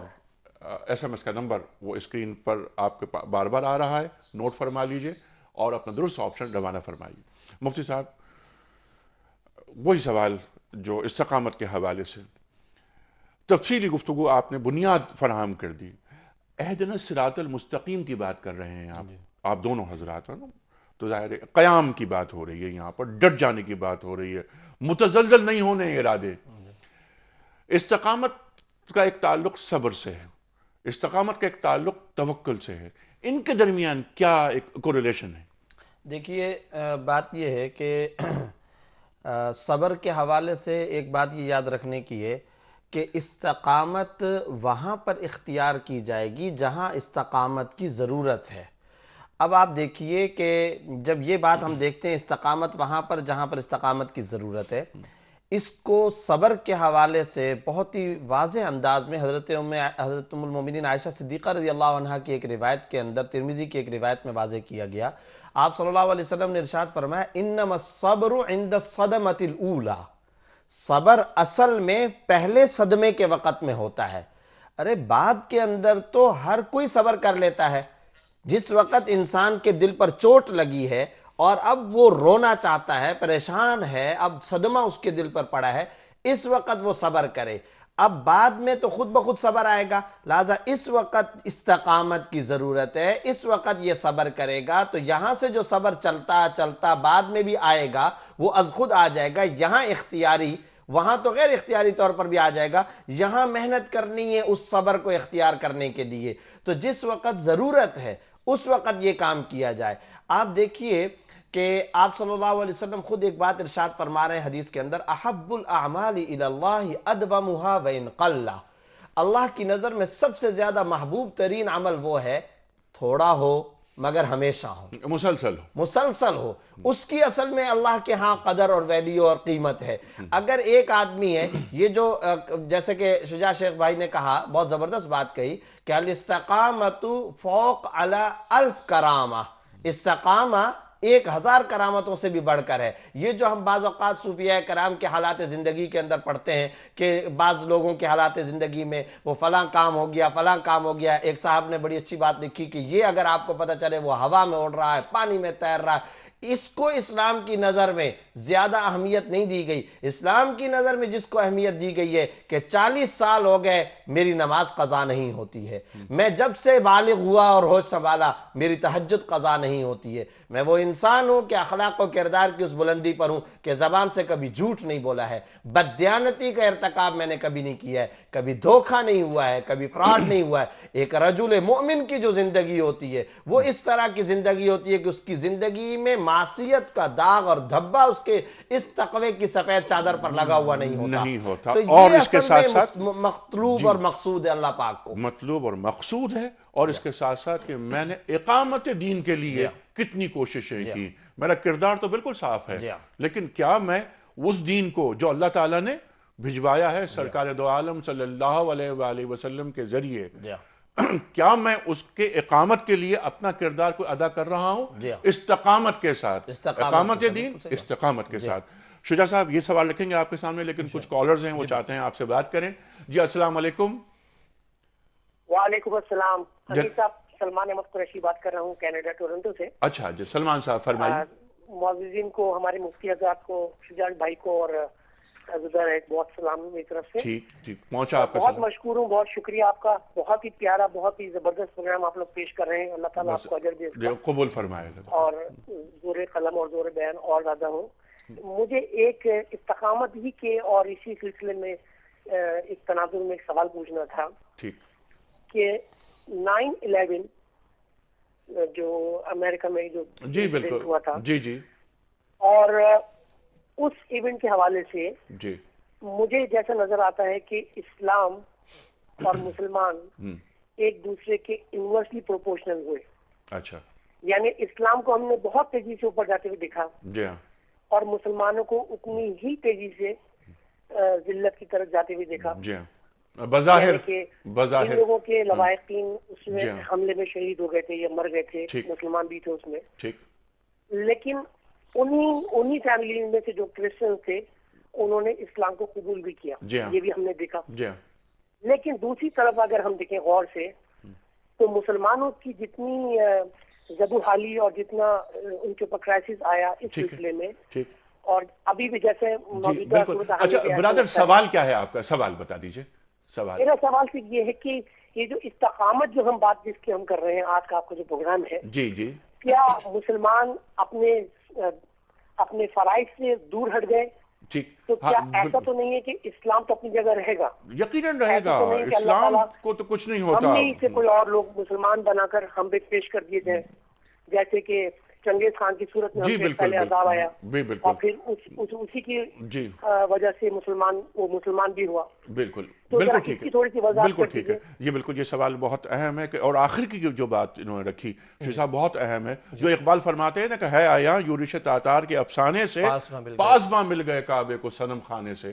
[SPEAKER 1] ایس ایم ایس کا نمبر وہ اسکرین پر آپ کے بار بار آ رہا ہے، نوٹ فرما لیجئے اور اپنا درست آپشن روانہ فرمائیے۔ مفتی صاحب، وہی سوال جو استقامت کے حوالے سے تفصیلی گفتگو آپ نے بنیاد فراہم کر دی۔ اہدنا الصراط المستقیم کی بات کر رہے ہیں آپ دونوں حضرات ہیں نا، تو ظاہر ہے قیام کی بات ہو رہی ہے، یہاں پر ڈٹ جانے کی بات ہو رہی ہے، متزلزل نہیں ہونے ارادے۔ استقامت کا ایک تعلق صبر سے ہے، استقامت کا ایک تعلق توکل سے ہے، ان کے درمیان کیا ایک کوریلیشن ہے؟
[SPEAKER 4] دیکھیے بات یہ ہے کہ صبر کے حوالے سے ایک بات یہ یاد رکھنے کی ہے کہ استقامت وہاں پر اختیار کی جائے گی جہاں استقامت کی ضرورت ہے۔ اب آپ دیکھیے کہ جب یہ بات ہم دیکھتے ہیں استقامت وہاں پر جہاں پر استقامت کی ضرورت ہے، اس کو صبر کے حوالے سے بہت ہی واضح انداز میں حضرت ام المومنین عائشہ صدیقہ رضی اللہ عنہ کی ایک روایت کے اندر، ترمذی کی ایک روایت میں واضح کیا گیا۔ آپ صلی اللہ علیہ وسلم نے ارشاد فرمایا انما الصبر عند الصدمۃ الاولی، صبر اصل میں پہلے صدمے کے وقت میں ہوتا ہے۔ ارے بعد کے اندر تو ہر کوئی صبر کر لیتا ہے۔ جس وقت انسان کے دل پر چوٹ لگی ہے اور اب وہ رونا چاہتا ہے، پریشان ہے، اب صدمہ اس کے دل پر پڑا ہے، اس وقت وہ صبر کرے۔ اب بعد میں تو خود بخود صبر آئے گا، لہذا اس وقت استقامت کی ضرورت ہے، اس وقت یہ صبر کرے گا تو یہاں سے جو صبر چلتا چلتا بعد میں بھی آئے گا وہ از خود آ جائے گا۔ یہاں اختیاری، وہاں تو غیر اختیاری طور پر بھی آ جائے گا، یہاں محنت کرنی ہے اس صبر کو اختیار کرنے کے لیے۔ تو جس وقت ضرورت ہے اس وقت یہ کام کیا جائے۔ آپ دیکھیے کہ آپ صلی اللہ علیہ وسلم خود ایک بات ارشاد فرما رہے ہیں حدیث کے اندر، احب الاعمال الی اللہ ادومها وان قل، اللہ کی نظر میں سب سے زیادہ محبوب ترین عمل وہ ہے تھوڑا ہو مگر ہمیشہ ہو، مسلسل ہو۔ اس کی اصل میں اللہ کے ہاں قدر اور ویلیو اور قیمت ہے۔ اگر ایک آدمی ہے، یہ جو جیسے کہ شجاع شیخ بھائی نے کہا، بہت زبردست بات کہی کہ الاستقامت فوق علی الف کرامہ، استقامہ 1000 کرامتوں سے بھی بڑھ کر ہے۔ یہ جو ہم بعض اوقات صوفیاء کرام کے حالات زندگی کے اندر پڑھتے ہیں کہ بعض لوگوں کے حالات زندگی میں وہ فلاں کام ہو گیا، فلاں کام ہو گیا۔ ایک صاحب نے بڑی اچھی بات لکھی کہ یہ اگر آپ کو پتہ چلے وہ ہوا میں اڑ رہا ہے، پانی میں تیر رہا ہے، اس کو اسلام کی نظر میں زیادہ اہمیت نہیں دی گئی۔ اسلام کی نظر میں جس کو اہمیت دی گئی ہے کہ 40 سال ہو گئے میری نماز قضا نہیں ہوتی ہے، میں جب سے بالغ ہوا اور ہوش سنبھالا میری تہجد قضا نہیں ہوتی ہے، میں وہ انسان ہوں کہ اخلاق و کردار کی اس بلندی پر ہوں کہ زبان سے کبھی جھوٹ نہیں بولا ہے، بددیانتی کا ارتکاب میں نے کبھی نہیں کیا ہے، کبھی دھوکہ نہیں ہوا ہے، کبھی فراڈ نہیں ہوا ہے۔ ایک رجل مومن کی جو زندگی ہوتی ہے وہ اس طرح کی زندگی ہوتی ہے کہ اس کی زندگی میں معصیت کا داغ اور دھبا اس کے اس تقوی کی سفید چادر پر لگا ہوا نہیں ہوتا۔ تو
[SPEAKER 1] اور
[SPEAKER 4] یہ
[SPEAKER 1] اس کے
[SPEAKER 4] اصل
[SPEAKER 1] ساتھ
[SPEAKER 4] میں
[SPEAKER 1] ساتھ
[SPEAKER 4] مطلوب اور مقصود ہے اللہ پاک کو،
[SPEAKER 1] مطلوب اور مقصود ہے، اور اس کے ساتھ ساتھ کہ میں نے اقامت دین کے لیے کتنی کوششیں کی، میرا کردار تو بالکل صاف ہے، لیکن کیا میں اس دین کو جو اللہ تعالیٰ نے بھجوایا ہے سرکار دو عالم صلی اللہ علیہ وآلہ وسلم کے ذریعے، کیا میں اس کے اقامت کے لیے اپنا کردار کو ادا کر رہا ہوں استقامت کے ساتھ، اقامت دین استقامت کے ساتھ۔ شجاع صاحب یہ سوال رکھیں گے آپ کے سامنے، لیکن کچھ کالرز ہیں وہ چاہتے ہیں آپ سے بات کریں۔ جی السلام علیکم۔
[SPEAKER 6] وعلیکم السلام، حبیب صاحب سلمان احمد قریشی بات کر رہا ہوں کینیڈا ٹورنٹو سے۔
[SPEAKER 1] اچھا جی سلمان صاحب فرمائیے۔
[SPEAKER 6] معززین کو، ہمارے مفتی حضرات کو، شجاع بھائی کو اور ادھر ایک بہت سلام میری طرف سے۔
[SPEAKER 1] ٹھیک پہنچا آپ کا
[SPEAKER 6] بہت
[SPEAKER 1] سلام۔
[SPEAKER 6] مشکور ہوں، بہت شکریہ آپ کا، بہت ہی پیارا، بہت ہی زبردست پروگرام آپ لوگ پیش کر رہے ہیں، اللہ تعالیٰ آپ کو اجر دے اس کا،
[SPEAKER 1] قبول فرمائے
[SPEAKER 6] اور زور قلم اور زور بیان اور زیادہ ہوں۔ مجھے ایک استقامت ہی کے اور اسی سلسلے میں ایک تناظر میں ایک سوال پوچھنا تھا کہ 9/11 جو امریکہ میں جو
[SPEAKER 1] جی بالکل
[SPEAKER 6] ہوا تھا،
[SPEAKER 1] جی
[SPEAKER 6] اور اس ایونٹ کے حوالے سے
[SPEAKER 1] جی
[SPEAKER 6] مجھے جیسا نظر آتا ہے کہ اسلام اور مسلمان ایک دوسرے کے انورسلی پروپورشنل ہوئے۔
[SPEAKER 1] اچھا،
[SPEAKER 6] یعنی اسلام کو ہم نے بہت تیزی سے اوپر جاتے ہوئے دیکھا
[SPEAKER 1] جی ہاں،
[SPEAKER 6] اور مسلمانوں کو اتنی ہی تیزی سے ذلت کی طرف جاتے ہوئے دیکھا۔
[SPEAKER 1] جی ہاں، بظاہر
[SPEAKER 6] ان لوگوں کے لوائقین اس میں حملے میں شہید ہو گئے تھے یا مر گئے تھے، مسلمان بھی تھے اس میں، لیکن انہی فیملی میں سے جو کرسچن تھے انہوں نے اسلام کو قبول بھی کیا،
[SPEAKER 1] جی ہاں،
[SPEAKER 6] یہ بھی ہم نے دیکھا.
[SPEAKER 1] جی ہاں،
[SPEAKER 6] لیکن دوسری طرف اگر ہم دیکھیں غور سے تو مسلمانوں کی جتنی زبوحالی اور جتنا ان کے اوپر کرائسس آیا اس
[SPEAKER 1] ٹھیک ہے،
[SPEAKER 6] سلسلے میں،
[SPEAKER 1] ٹھیک،
[SPEAKER 6] اور ابھی بھی جیسے
[SPEAKER 1] جی
[SPEAKER 6] موجودہ
[SPEAKER 1] بالکل.
[SPEAKER 6] صورتحال
[SPEAKER 1] اچھا
[SPEAKER 6] میں ایسا
[SPEAKER 1] برادر
[SPEAKER 6] ہوتا ہے.
[SPEAKER 1] سوال کیا ہے آپ کا؟ سوال بتا دیجئے. سوال
[SPEAKER 6] میرا سوال صرف یہ ہے کہ یہ جو استقامت جو ہم بات جس کی ہم کر رہے ہیں آج کا آپ کا جو پروگرام ہے،
[SPEAKER 1] جی جی
[SPEAKER 6] کیا مسلمان اپنے فرائض سے دور ہٹ گئے؟
[SPEAKER 1] ٹھیک.
[SPEAKER 6] تو
[SPEAKER 1] ہاں
[SPEAKER 6] کیا ایسا تو نہیں ہے کہ اسلام تو اپنی جگہ رہے گا؟
[SPEAKER 1] یقیناً رہے گا.
[SPEAKER 6] ایسا تو نہیں کہ اللہ
[SPEAKER 1] اسلام
[SPEAKER 6] تعالیٰ
[SPEAKER 1] کو تو کچھ نہیں
[SPEAKER 6] ہم
[SPEAKER 1] ہوتا.
[SPEAKER 6] نے اسے کوئی اور لوگ مسلمان بنا کر ہم پہ پیش کر دیے جائیں، جیسے کہ چنگیز خان کی صورت میں ہم
[SPEAKER 1] جی
[SPEAKER 6] پہ
[SPEAKER 1] بالکل
[SPEAKER 6] پہلے عذاب آیا
[SPEAKER 1] بالکل
[SPEAKER 6] اور پھر اسی کی
[SPEAKER 1] جی
[SPEAKER 6] وجہ سے وہ مسلمان بھی ہوا.
[SPEAKER 1] بالکل
[SPEAKER 6] تو ذرا
[SPEAKER 1] بالکل
[SPEAKER 6] اس
[SPEAKER 1] ٹھیک
[SPEAKER 6] کی
[SPEAKER 1] ہے،
[SPEAKER 6] تھوڑی سی وضاحت
[SPEAKER 1] بالکل
[SPEAKER 6] کر
[SPEAKER 1] ٹھیک ہے. یہ بالکل یہ سوال بہت اہم ہے کہ اور آخر کی جو بات انہوں نے رکھی شیخ صاحب بہت اہم ہے. جو اقبال فرماتے ہیں نا کہ ہے آیا یورش تاتار کے افسانے سے پاسباں مل گئے کعبے کو صنم خانے سے.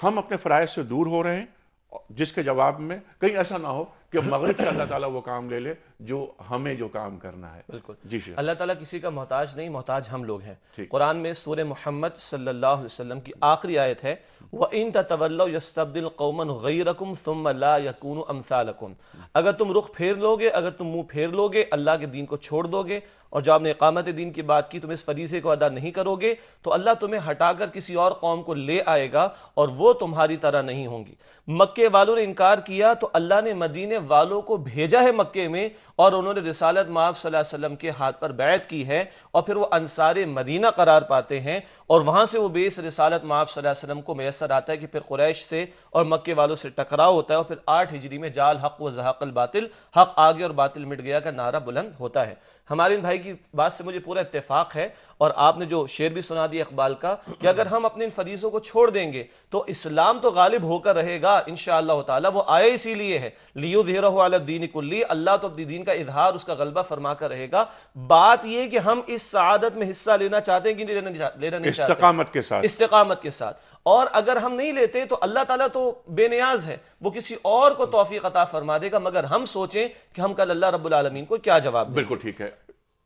[SPEAKER 1] ہم اپنے فرائض سے دور ہو رہے ہیں، جس کے جواب میں کہیں ایسا نہ ہو کہ مغرب سے اللہ تعالیٰ وہ کام لے لے جو ہمیں جو کام کرنا ہے.
[SPEAKER 5] بالکل.
[SPEAKER 1] جی شیخ.
[SPEAKER 5] اللہ تعالیٰ کسی کا محتاج نہیں، محتاج ہم لوگ ہیں.
[SPEAKER 1] ٹھیک.
[SPEAKER 5] قرآن میں سورہ محمد صلی اللہ علیہ وسلم کی آخری آیت ہے وَإِن تَتَوَلَّوْا يَسْتَبْدِلْ قَوْمًا غَيْرَكُمْ ثُمَّ لَا يَكُونُوا أَمْثَالَكُمْ. اگر تم رخ پھیر لو گے، اگر تم منہ پھیر لو گے، اللہ کے دین کو چھوڑ دو گے، اور جو آپ نے اقامت دین کی بات کی، تم اس فریضے کو ادا نہیں کرو گے تو اللہ تمہیں ہٹا کر کسی اور قوم کو لے آئے گا اور وہ تمہاری طرح نہیں ہوں گی. مکے والوں نے انکار کیا تو اللہ نے مدینے والوں کو بھیجا ہے مکے میں، اور انہوں نے رسالت مآب صلی اللہ علیہ وسلم کے ہاتھ پر بیعت کی ہے، اور پھر وہ انصار مدینہ قرار پاتے ہیں، اور وہاں سے وہ بیس رسالت مآب صلی اللہ علیہ وسلم کو میسر آتا ہے کہ پھر قریش سے اور مکے والوں سے ٹکراؤ ہوتا ہے، اور پھر 8 ہجری میں جال حق و زحق الباطل، حق آگے اور باطل مٹ گیا کا نعرہ بلند ہوتا ہے. ہمارے ان بھائی کی بات سے مجھے پورا اتفاق ہے، اور آپ نے جو شعر بھی سنا دیا اقبال کا کہ اگر ہم اپنے ان فریضوں کو چھوڑ دیں گے تو اسلام تو غالب ہو کر رہے گا انشاءاللہ تعالی. وہ آئے اسی لیے ہے لیظہرہ علی الدین کلی، اللہ تو اپنی دین کا اظہار، اس کا غلبہ فرما کر رہے گا. بات یہ کہ ہم اس سعادت میں حصہ لینا چاہتے ہیں کہ لینا نہیں چاہتے،
[SPEAKER 1] استقامت کے ساتھ.
[SPEAKER 5] استقامت کے ساتھ. اور اگر ہم نہیں لیتے تو اللہ تعالیٰ تو بے نیاز ہے، وہ کسی اور کو توفیق عطا فرما دے گا، مگر ہم سوچیں کہ ہم کل اللہ رب العالمین کو کیا جواب دیں.
[SPEAKER 1] بالکل ٹھیک ہے.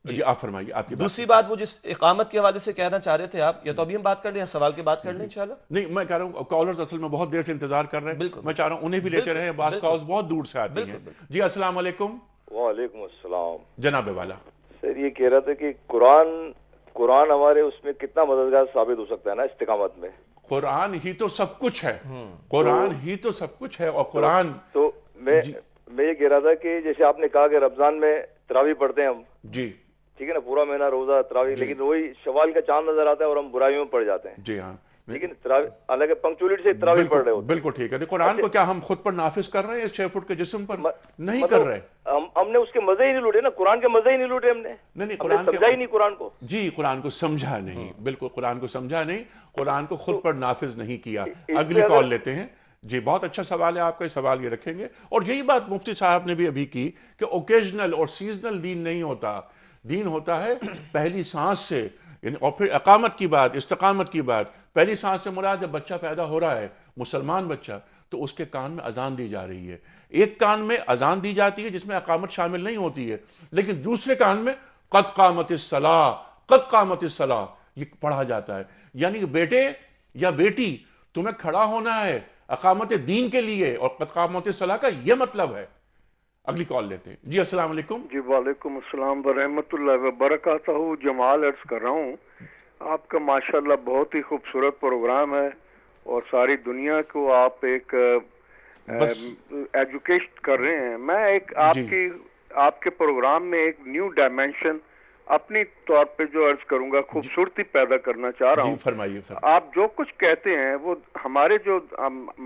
[SPEAKER 1] جی آپ فرمائیے. آپ کی
[SPEAKER 5] دوسری بات وہ جس اقامت کے حوالے سے کہنا چاہ رہے تھے آپ، یا تو ابھی ہم بات کر لیں یا سوال کے بعد کر لیں انشاءاللہ.
[SPEAKER 1] نہیں، میں کہہ رہا ہوں کالرز اصل میں بہت دیر سے انتظار کر رہے ہیں.
[SPEAKER 5] بالکل.
[SPEAKER 1] میں چاہ رہا ہوں انہیں بھی لیتے رہے. بعض کالز بہت دور سے آتی ہیں. جی السلام علیکم.
[SPEAKER 7] وعلیکم السلام.
[SPEAKER 1] جناب والا
[SPEAKER 7] سر یہ کہہ رہا تھا کہ قرآن ہمارے اس میں کتنا مددگار ثابت ہو سکتا ہے نا استقامت میں.
[SPEAKER 1] قرآن ہی تو سب کچھ ہے. قرآن ہی تو سب کچھ ہے. اور قرآن
[SPEAKER 7] تو میں یہ کہہ رہا تھا کہ جیسے آپ نے کہا کہ رمضان میں تراویح پڑھتے ہیں ہم،
[SPEAKER 1] جی
[SPEAKER 7] ٹھیک ہے نا، پورا مہینہ روزہ تراویح، لیکن وہی شوال کا چاند نظر آتا ہے اور ہم برائیوں میں پڑ جاتے ہیں.
[SPEAKER 1] جی ہاں.
[SPEAKER 7] لیکن حالانکہ پنکچولیٹی سے تراویح پڑھ رہے ہوتے ہیں.
[SPEAKER 1] بالکل ٹھیک ہے. قرآن کو کیا ہم خود پر نافذ کر رہے ہیں اس 6 فٹ کے جسم پر؟ نہیں کر رہے.
[SPEAKER 7] ہم نے اس کے مزے ہی نہیں لوٹے نا، قرآن کے مزے ہی نہیں لوٹے ہم نے.
[SPEAKER 1] نہیں
[SPEAKER 7] قرآن سمجھا ہی نہیں قرآن کو.
[SPEAKER 1] جی قرآن کو سمجھا نہیں. بالکل قرآن کو سمجھا نہیں، قرآن کو خود پر نافذ نہیں کیا. اگلی کال لیتے ہیں. جی بہت اچھا سوال ہے آپ کا. سوال یہ رکھیں گے. اور یہی بات مفتی صاحب نے بھی ابھی کی کہ اوکیجنل اور سیزنل دین نہیں ہوتا. دین ہوتا ہے پہلی سانس سے. اور پھر اقامت کی بات، استقامت کی بات. پہلی سانس سے مراد جب بچہ پیدا ہو رہا ہے، مسلمان بچہ، تو اس کے کان میں اذان دی جا رہی ہے. ایک کان میں اذان دی جاتی ہے جس میں اقامت شامل نہیں ہوتی ہے، لیکن دوسرے کان میں قد قامت الصلاۃ، قد قامت الصلاۃ یہ پڑھا جاتا ہے. یعنی بیٹے یا بیٹی تمہیں کھڑا ہونا ہے اقامت دین کے لیے، اور قد قامت الصلاۃ کا یہ مطلب ہے. اگلی کال لیتے ہیں. جی السلام علیکم.
[SPEAKER 8] جی وعلیکم السلام ورحمۃ اللہ وبرکاتہ. جمال عرض کر رہا ہوں. آپ کا ماشاءاللہ بہت ہی خوبصورت پروگرام ہے، اور ساری دنیا کو آپ ایک ایجوکیٹ کر رہے ہیں. میں ایک آپ کے پروگرام میں ایک نیو ڈائمینشن اپنی طور پہ جو عرض کروں گا، خوبصورتی پیدا کرنا چاہ رہا ہوں.
[SPEAKER 1] فرمائیے.
[SPEAKER 8] آپ جو کچھ کہتے ہیں وہ ہمارے جو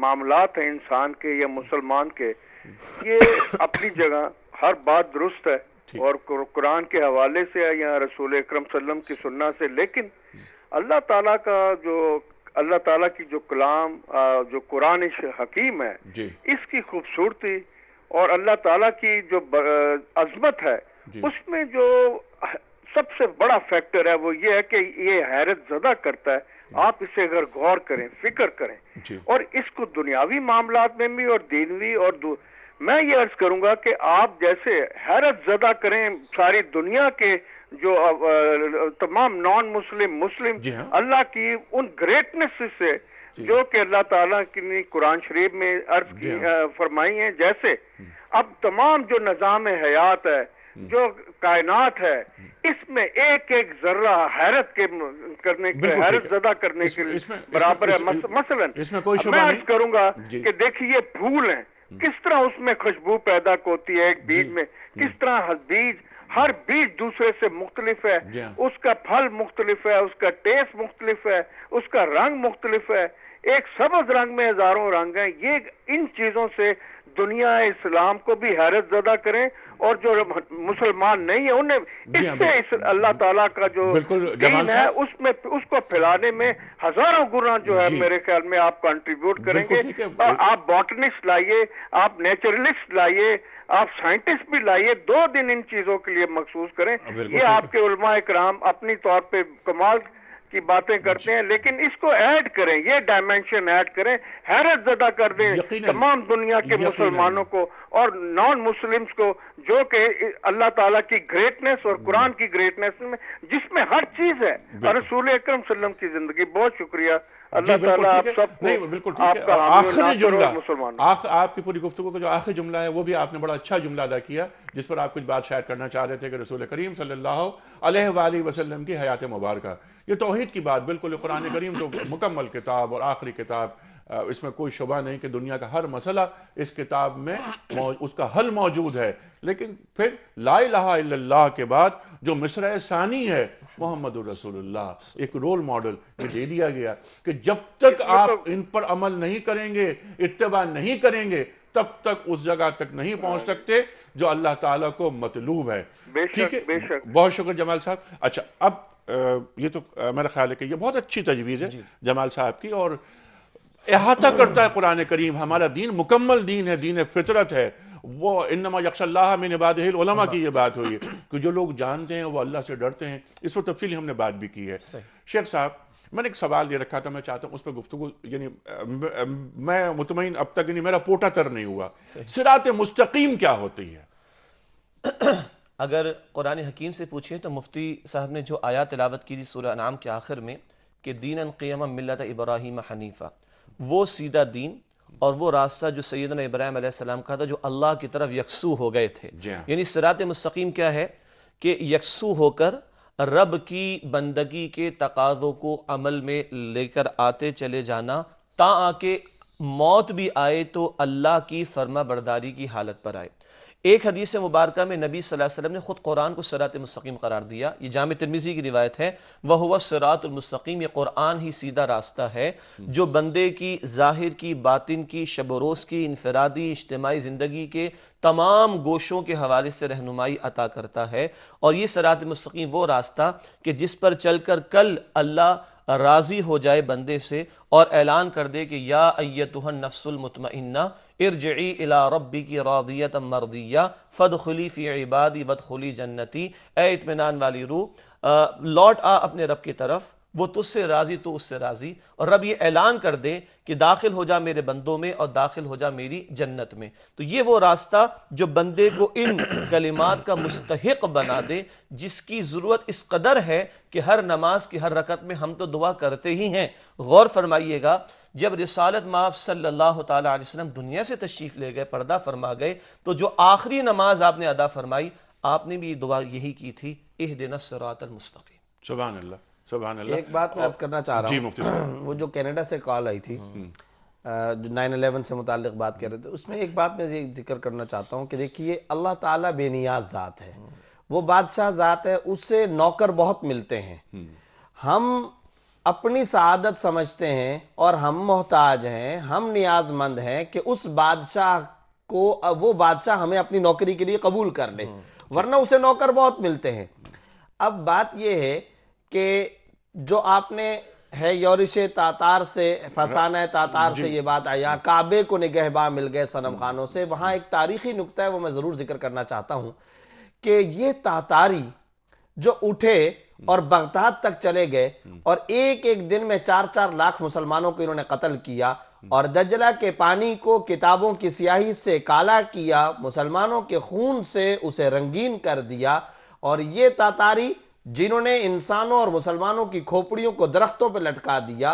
[SPEAKER 8] معاملات ہیں انسان کے یا مسلمان کے، یہ اپنی جگہ ہر بات درست ہے، اور قرآن کے حوالے سے ہے یا رسول اکرم صلی اللہ علیہ وسلم کی سنت سے. لیکن اللہ تعالیٰ کی جو کلام، جو قرآن حکیم ہے، اس کی خوبصورتی اور اللہ تعالیٰ کی جو عظمت ہے، اس میں جو سب سے بڑا فیکٹر ہے وہ یہ ہے کہ یہ حیرت زدہ کرتا ہے. آپ اسے اگر غور کریں، فکر کریں، اور اس کو دنیاوی معاملات میں بھی اور دینوی اور میں یہ عرض کروں گا کہ آپ جیسے حیرت زدہ کریں ساری دنیا کے جو تمام نان مسلم اللہ کی ان گریٹنس سے جو کہ اللہ تعالیٰ کی قرآن شریف میں عرض کی فرمائی ہیں. جیسے اب تمام جو نظام حیات ہے، جو کائنات ہے، اس میں ایک ایک ذرہ حیرت کرنے کے حیرت زدہ کرنے کے برابر ہے. مثلا میں عرض کروں گا کہ دیکھیے پھول ہیں، کس طرح اس میں خوشبو پیدا ہوتی ہے ایک بیج میں، کس طرح ہر بیج دوسرے سے مختلف ہے، اس کا پھل مختلف ہے، اس کا ٹیسٹ مختلف ہے، اس کا رنگ مختلف ہے. ایک سبز رنگ میں ہزاروں رنگ ہیں. یہ ان چیزوں سے دنیا اسلام کو بھی حیرت زدہ کریں، اور جو مسلمان نہیں ہیں انہیں اس سے اللہ تعالیٰ کا جو دین ہے اس کو پھیلانے میں ہزاروں گنا جو ہے میرے خیال میں آپ کنٹریبیوٹ کریں گے. آپ باٹنسٹ لائیے، آپ نیچرلسٹ لائیے، آپ سائنٹسٹ بھی لائیے، 2 دن ان چیزوں کے لیے مخصوص کریں. یہ آپ کے علماء کرام اپنی طور پہ کمال کی باتیں کرتے ہیں، لیکن اس کو ایڈ کریں، یہ ڈائمینشن ایڈ کریں، حیرت زدہ کر دیں تمام دنیا کے مسلمانوں کو اور نان مسلمز کو، جو کہ اللہ تعالیٰ کی گریٹنس اور قرآن کی گریٹنس میں جس میں ہر چیز ہے، اور رسول اکرم صلی اللہ علیہ وسلم کی زندگی. بہت شکریہ. اللہ تعالیٰ آپ سب کو آپ کا
[SPEAKER 1] آخری جملہ،
[SPEAKER 8] مسلمان
[SPEAKER 1] آپ کی پوری گفتگو کا جو آخری جملہ ہے وہ بھی آپ نے بڑا اچھا جملہ ادا کیا، جس پر آپ کچھ بات شیئر کرنا چاہ رہے تھے کہ رسول کریم صلی اللہ علیہ وآلہ وسلم کی حیات مبارکہ، یہ توحید کی بات بالکل. قرآن کریم تو مکمل کتاب اور آخری کتاب، اس میں کوئی شبہ نہیں کہ دنیا کا ہر مسئلہ اس کتاب میں اس کا حل موجود ہے. لیکن پھر لا الہ الا اللہ کے بعد جو مصرع ثانی ہے محمد الرسول اللہ، ایک رول ماڈل یہ دے دیا گیا کہ جب تک آپ ان پر عمل نہیں کریں گے، اتباع نہیں کریں گے، تب تک اس جگہ تک نہیں پہنچ سکتے جو اللہ تعالیٰ کو مطلوب ہے. ٹھیک ہے، بہت شکر جمال صاحب. اچھا، اب یہ تو میرا خیال ہے کہ یہ بہت اچھی تجویز ہے جمال صاحب کی، اور احاطہ کرتا ہے قرآن کریم. ہمارا دین مکمل دین ہے، دین فطرت ہے. وہ انما یخشی اللہ من عبادہ العلماء کی یہ بات ہوئی ہے کہ جو لوگ جانتے ہیں وہ اللہ سے ڈرتے ہیں. اس پر تفصیلی ہم نے بات بھی کی ہے. شیخ صاحب، میں نے ایک سوال یہ رکھا تھا، میں چاہتا ہوں اس پہ گفتگو، یعنی میں مطمئن اب تک میرا پوٹا تر نہیں ہوا. صراط مستقیم کیا ہوتی ہے؟
[SPEAKER 5] اگر قرآن حکیم سے پوچھیں تو مفتی صاحب نے جو آیات تلاوت کی تھی سورہ انعام کے آخر میں کہ دیناً قیما ملت ابراہیم حنیفہ، وہ سیدھا دین اور وہ راستہ جو سیدنا ابراہیم علیہ السلام کا تھا، جو اللہ کی طرف یکسو ہو گئے تھے. یعنی صراط مستقیم کیا ہے کہ یکسو ہو کر رب کی بندگی کے تقاضوں کو عمل میں لے کر آتے چلے جانا، تا آ کے موت بھی آئے تو اللہ کی فرما برداری کی حالت پر آئے. ایک حدیث مبارکہ میں نبی صلی اللہ علیہ وسلم نے خود قرآن کو صراط مستقیم قرار دیا. یہ جامع ترمذی کی روایت ہے، وَهُوَ الصِّرَاطُ الْمُسْتَقِيمُ. یہ قرآن ہی سیدھا راستہ ہے جو بندے کی ظاہر کی، باطن کی، شب و روز کی، انفرادی اجتماعی زندگی کے تمام گوشوں کے حوالے سے رہنمائی عطا کرتا ہے. اور یہ صراط مستقیم وہ راستہ کہ جس پر چل کر کل اللہ راضی ہو جائے بندے سے اور اعلان کر دے کہ یا ایتھا النفس المطمئنہ ارجعی الی ربک راضیۃ مرضیہ فادخلی فی عبادی وادخلی جنتی. اے اطمینان والی روح، لوٹ آ اپنے رب کی طرف، وہ تجھ سے راضی تو اس سے راضی. اور رب یہ اعلان کر دے کہ داخل ہو جا میرے بندوں میں اور داخل ہو جا میری جنت میں. تو یہ وہ راستہ جو بندے کو ان کلمات کا مستحق بنا دے، جس کی ضرورت اس قدر ہے کہ ہر نماز کی ہر رکعت میں ہم تو دعا کرتے ہی ہیں. غور فرمائیے گا، جب رسالت مآب صلی اللہ تعالی علیہ وسلم دنیا سے تشریف لے گئے، پردہ فرما گئے، تو جو آخری نماز آپ نے ادا فرمائی، آپ نے بھی دعا یہی کی تھی، اہدنا الصراط المستقیم.
[SPEAKER 1] سبحان اللہ، سبحان اللہ.
[SPEAKER 4] ایک بات میں عرض کرنا چاہ رہا ہوں.
[SPEAKER 1] جی مفتی صاحب،
[SPEAKER 4] وہ جو کینیڈا سے کال آئی تھی، جو 9/11 سے متعلق بات کر رہے تھے، اس میں ایک بات میں ذکر کرنا چاہتا ہوں کہ دیکھیے اللہ تعالیٰ بے نیاز ذات ہے، وہ بادشاہ ذات ہے، اس سے نوکر بہت ملتے ہیں. ہم اپنی سعادت سمجھتے ہیں اور ہم محتاج ہیں، ہم نیاز مند ہیں کہ اس بادشاہ کو، وہ بادشاہ ہمیں اپنی نوکری کے لیے قبول کر لے، ورنہ اسے نوکر بہت ملتے ہیں. اب بات یہ ہے کہ جو آپ نے ہے یورش تاتار سے، فسانہ تاتار سے یہ بات آیا، کعبے کو نگہباں مل گئے صنم خانوں سے. وہاں ایک تاریخی نکتہ ہے، وہ میں ضرور ذکر کرنا چاہتا ہوں کہ یہ تاتاری جو اٹھے اور بغداد تک چلے گئے اور ایک ایک دن میں 4 لاکھ مسلمانوں کو انہوں نے قتل کیا، اور دجلہ کے پانی کو کتابوں کی سیاہی سے کالا کیا، مسلمانوں کے خون سے اسے رنگین کر دیا. اور یہ تاتاری جنہوں نے انسانوں اور مسلمانوں کی کھوپڑیوں کو درختوں پہ لٹکا دیا،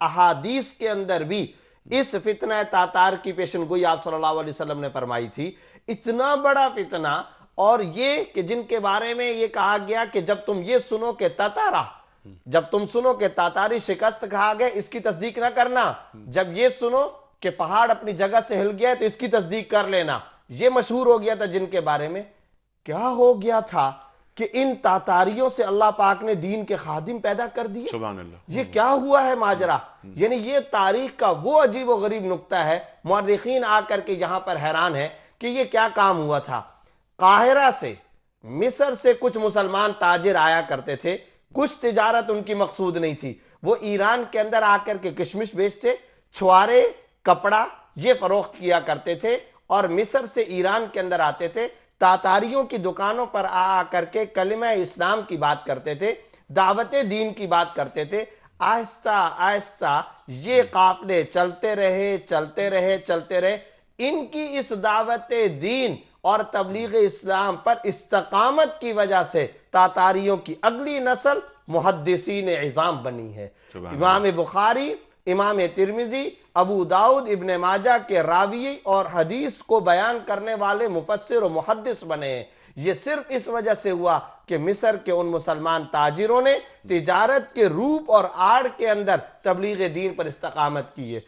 [SPEAKER 4] احادیث کے اندر بھی اس فتنہ تاتار کی پیشن گوئی آپ صلی اللہ علیہ وسلم نے فرمائی تھی. اتنا بڑا فتنہ، اور یہ کہ جن کے بارے میں یہ کہا گیا کہ جب تم یہ سنو کہ تاتارا، جب تم سنو کہ تاتاری شکست کھا گئے، اس کی تصدیق نہ کرنا. جب یہ سنو کہ پہاڑ اپنی جگہ سے ہل گیا ہے تو اس کی تصدیق کر لینا. یہ مشہور ہو گیا تھا جن کے بارے میں. کیا ہو گیا تھا کہ ان تاتاریوں سے اللہ پاک نے دین کے خادم پیدا کر دیے.
[SPEAKER 1] سبحان اللہ.
[SPEAKER 4] یہ کیا ہوا ہے ماجرا؟ یعنی یہ تاریخ کا وہ عجیب و غریب نقطہ ہے. مورخین آ کر کے یہاں پر حیران ہیں کہ یہ کیا کام ہوا تھا. قاہرہ سے، مصر سے کچھ مسلمان تاجر آیا کرتے تھے. کچھ تجارت ان کی مقصود نہیں تھی. وہ ایران کے اندر آ کر کے کشمش بیچتے، چھوارے، کپڑا یہ فروخت کیا کرتے تھے، اور مصر سے ایران کے اندر آتے تھے. تاتاریوں کی دکانوں پر آ کر کے کلمہ اسلام کی بات کرتے تھے، دعوت دین کی بات کرتے تھے. آہستہ آہستہ یہ قافلے چلتے رہے. ان کی اس دعوت دین اور تبلیغ اسلام پر استقامت کی وجہ سے تاتاریوں کی اگلی نسل محدثین عظام بنی ہے. امام بخاری، امام ترمذی، ابو داؤد، ابن ماجہ کے راوی اور حدیث کو بیان کرنے والے مفسر و محدث بنے ہیں. یہ صرف اس وجہ سے ہوا کہ مصر کے ان مسلمان تاجروں نے تجارت کے روپ اور آڑ کے اندر تبلیغ دین پر استقامت کی ہے.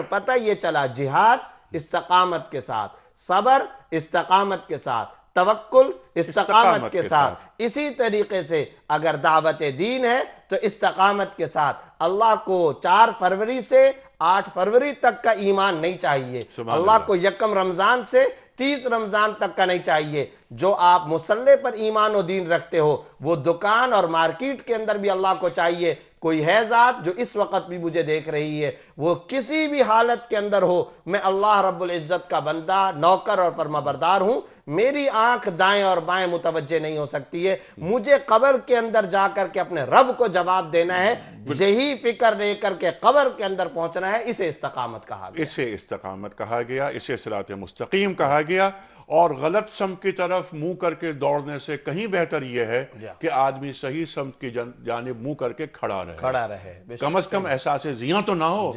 [SPEAKER 4] پتہ یہ چلا، جہاد استقامت کے ساتھ، صبر استقامت کے ساتھ، توکل استقامت کے ساتھ. اسی طریقے سے اگر دعوت دین ہے تو استقامت کے ساتھ. اللہ کو 4 فروری سے 8 فروری تک کا ایمان نہیں چاہیے. اللہ کو 1 رمضان سے 30 رمضان تک کا نہیں چاہیے. جو آپ مصلے پر ایمان و دین رکھتے ہو، وہ دکان اور مارکیٹ کے اندر بھی اللہ کو چاہیے. کوئی ہے ذات جو اس وقت بھی مجھے دیکھ رہی ہے، وہ کسی بھی حالت کے اندر ہو، میں اللہ رب العزت کا بندہ، نوکر اور فرمانبردار ہوں. میری آنکھ دائیں اور بائیں متوجہ نہیں ہو سکتی ہے. مجھے قبر کے اندر جا کر کے اپنے رب کو جواب دینا ہے. یہی فکر لے کر کے قبر کے اندر پہنچنا ہے. اسے استقامت کہا گیا.
[SPEAKER 1] اسے استقامت کہا گیا، اسے صراط مستقیم کہا گیا. اور غلط سمت کی طرف منہ کر کے دوڑنے سے کہیں بہتر یہ ہے کہ آدمی صحیح سمت کی جانب منہ کر کے کھڑا رہے. کم از کم احساس زیاں تو نہ ہو.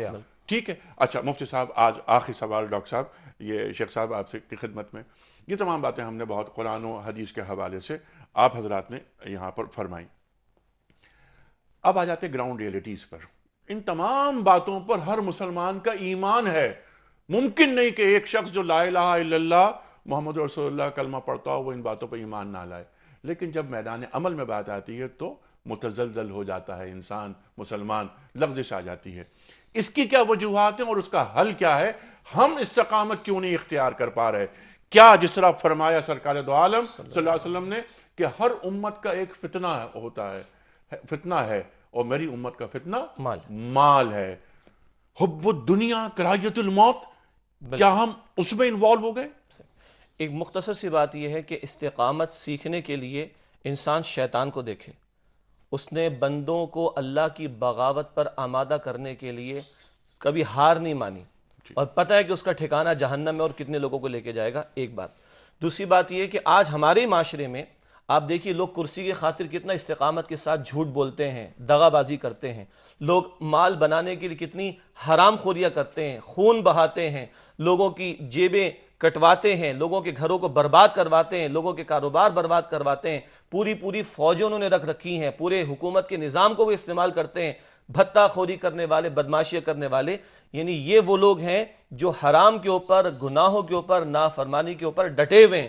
[SPEAKER 1] ٹھیک ہے. اچھا مفتی صاحب، آج آخری سوال ڈاکٹر صاحب، یہ شیخ صاحب آپ سے کی خدمت میں. یہ تمام باتیں ہم نے بہت قرآن و حدیث کے حوالے سے آپ حضرات نے یہاں پر فرمائی. اب آ جاتے گراؤنڈ ریئلٹیز پر. ان تمام باتوں پر ہر مسلمان کا ایمان ہے. ممکن نہیں کہ ایک شخص جو لا الہ الا اللہ محمد رسول اللہ کلمہ پڑھتا ہو وہ ان باتوں پر ایمان نہ لائے. لیکن جب میدان عمل میں بات آتی ہے تو متزلزل ہو جاتا ہے انسان، مسلمان، لغزش آ جاتی ہے. اس کی کیا وجوہات ہیں اور اس کا حل کیا ہے؟ ہم استقامت کیوں نہیں اختیار کر پا رہے؟ کیا جس طرح فرمایا سرکار دو عالم صلی اللہ علیہ وسلم نے کہ ہر امت کا ایک فتنہ ہوتا ہے، فتنہ ہے، اور میری امت کا فتنہ مال ہے. حب الدنیا کراہیت الموت. کیا ہم اس میں انوالو ہو گئے؟
[SPEAKER 5] ایک مختصر سی بات یہ ہے کہ استقامت سیکھنے کے لیے انسان شیطان کو دیکھے. اس نے بندوں کو اللہ کی بغاوت پر آمادہ کرنے کے لیے کبھی ہار نہیں مانی، اور پتہ ہے کہ اس کا ٹھکانہ جہنم میں اور کتنے لوگوں کو لے کے جائے گا. ایک بات. دوسری بات یہ کہ آج ہمارے معاشرے میں آپ دیکھیے لوگ کرسی کی خاطر کتنا استقامت کے ساتھ جھوٹ بولتے ہیں، دغا بازی کرتے ہیں. لوگ مال بنانے کے لیے کتنی حرام خوریاں کرتے ہیں، خون بہاتے ہیں، لوگوں کی جیبیں کٹواتے ہیں، لوگوں کے گھروں کو برباد کرواتے ہیں، لوگوں کے کاروبار برباد کرواتے ہیں. پوری فوجیں انہوں نے رکھ رکھی ہیں، پورے حکومت کے نظام کو وہ استعمال کرتے ہیں. بھتہ خوری کرنے والے، بدماشیاں کرنے والے، یعنی یہ وہ لوگ ہیں جو حرام کے اوپر، گناہوں کے اوپر، نافرمانی کے اوپر ڈٹے ہوئے ہیں.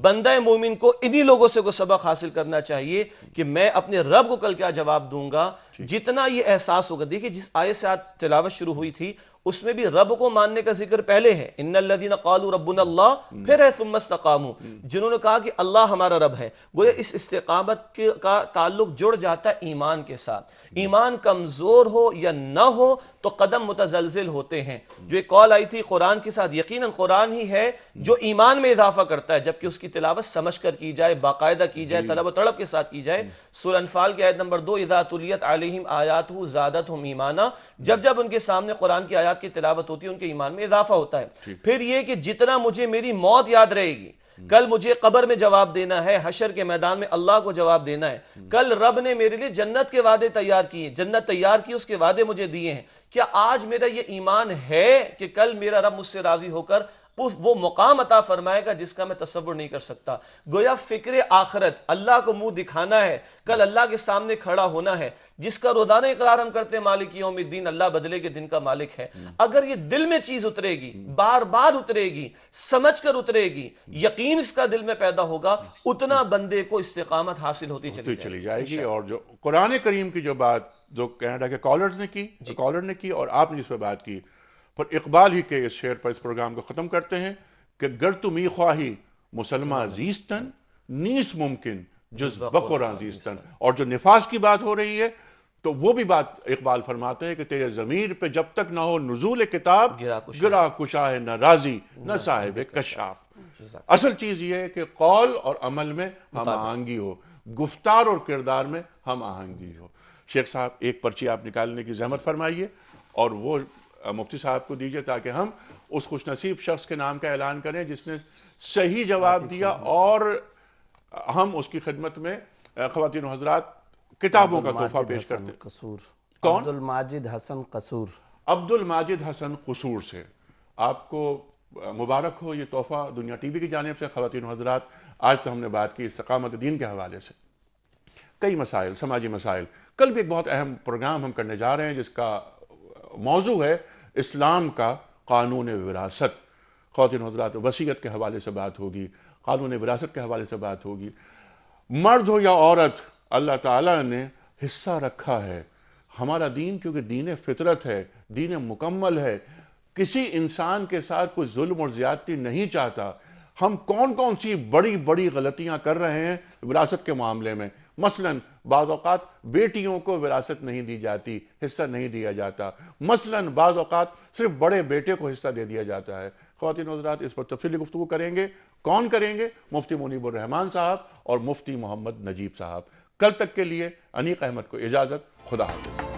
[SPEAKER 5] بندہ مومن کو انہی لوگوں سے کوئی سبق حاصل کرنا چاہیے کہ میں اپنے رب کو کل کیا جواب دوں گا. جتنا یہ احساس ہوگا. دیکھیں جس آیت سے آج تلاوت شروع ہوئی تھی اس میں بھی رب کو ماننے کا ذکر پہلے ہے. ان الذین قالوا ربنا اللہ، پھر ہے ثم استقاموا، جنہوں نے کہا کہ اللہ ہمارا رب ہے. گویا اس استقامت کا تعلق جڑ جاتا ہے ایمان کے ساتھ. ایمان کمزور ہو یا نہ ہو تو قدم متزلزل ہوتے ہیں. جو ایک کال آئی تھی قرآن کے ساتھ، یقیناً قرآن ہی ہے جو ایمان میں اضافہ کرتا ہے جبکہ اس کی تلاوت سمجھ کر کی جائے، باقاعدہ کی جائے، طلب و طلب کے ساتھ کی جائے. سورہ انفال کی آیت نمبر 2، اذا تلیت علیہم آیاتہ زادتہم ایمانا، جب ان کے سامنے قرآن کی آیات کی تلاوت ہوتی ہے ان کے ایمان میں اضافہ ہوتا ہے. پھر یہ کہ جتنا مجھے میری موت یاد رہے گی، کل مجھے قبر میں جواب دینا ہے، حشر کے میدان میں اللہ کو جواب دینا ہے. کل رب نے میرے لیے جنت کے وعدے تیار کیے، جنت تیار کی، اس کے وعدے مجھے دیے ہیں. کیا آج میرا یہ ایمان ہے کہ کل میرا رب مجھ سے راضی ہو کر وہ مقام عطا فرمائے گا جس کا میں تصور نہیں کر سکتا؟ گویا فکر آخرت، اللہ کو منہ دکھانا ہے، کل اللہ کے سامنے کھڑا ہونا ہے، جس کا روزانہ اقرار ہم کرتے ہیں مالک یوم الدین، اللہ بدلے کے دن کا مالک ہے. اگر یہ دل میں چیز اترے گی، بار بار اترے گی، سمجھ کر اترے گی، یقین اس کا دل میں پیدا ہوگا، اتنا بندے کو استقامت حاصل ہوتی
[SPEAKER 1] چلی جائے گی. اور جو قرآن کریم کی جو بات جو کینیڈا کے کالرز نے کی، کالر نے کی اور آپ نے جس پہ بات کی، پر اقبال ہی کے اس شعر پر اس پروگرام کو ختم کرتے ہیں کہ گر تو می خواہی مسلمہ زیستن نیس ممکن جز بقرآن زیستن. اور جو نفاس کی بات ہو رہی ہے تو وہ بھی بات اقبال فرماتے ہیں کہ تیرے ضمیر پہ جب تک نہ ہو نزول کتاب، گرا کشا ہے نہ راضی نہ صاحب کشاف. اصل چیز یہ ہے کہ قول اور عمل میں ہم آہنگی ہو، گفتار اور کردار میں ہم آہنگی ہو. شیخ صاحب ایک پرچی آپ نکالنے کی زحمت فرمائیے اور وہ مفتی صاحب کو دیجئے تاکہ ہم اس خوش نصیب شخص کے نام کا اعلان کریں جس نے صحیح جواب دیا، اور ہم اس کی خدمت میں خواتین و حضرات کتابوں کا تحفہ پیش کرتے ہیں. کون؟
[SPEAKER 4] عبد الماجد حسن قصور.
[SPEAKER 1] عبد الماجد حسن قصور سے آپ کو مبارک ہو یہ تحفہ دنیا ٹی وی کی جانب سے. خواتین و حضرات، آج تو ہم نے بات کی استقامت دین کے حوالے سے کئی مسائل، سماجی مسائل. کل بھی ایک بہت اہم پروگرام ہم کرنے جا رہے ہیں جس کا موضوع ہے اسلام کا قانون وراثت. خواتین و حضرات، وصیت کے حوالے سے بات ہوگی، قانون وراثت کے حوالے سے بات ہوگی. مرد ہو یا عورت، اللہ تعالیٰ نے حصہ رکھا ہے. ہمارا دین کیونکہ دین فطرت ہے، دین مکمل ہے، کسی انسان کے ساتھ کوئی ظلم اور زیادتی نہیں چاہتا. ہم کون کون سی بڑی بڑی غلطیاں کر رہے ہیں وراثت کے معاملے میں. مثلاً بعض اوقات بیٹیوں کو وراثت نہیں دی جاتی، حصہ نہیں دیا جاتا. مثلاً بعض اوقات صرف بڑے بیٹے کو حصہ دے دیا جاتا ہے. خواتین و حضرات، اس پر تفصیلی گفتگو کریں گے. کون کریں گے؟ مفتی منیب الرحمان صاحب اور مفتی محمد نجیب صاحب. کل تک کے لیے انیق احمد کو اجازت. خدا حافظ.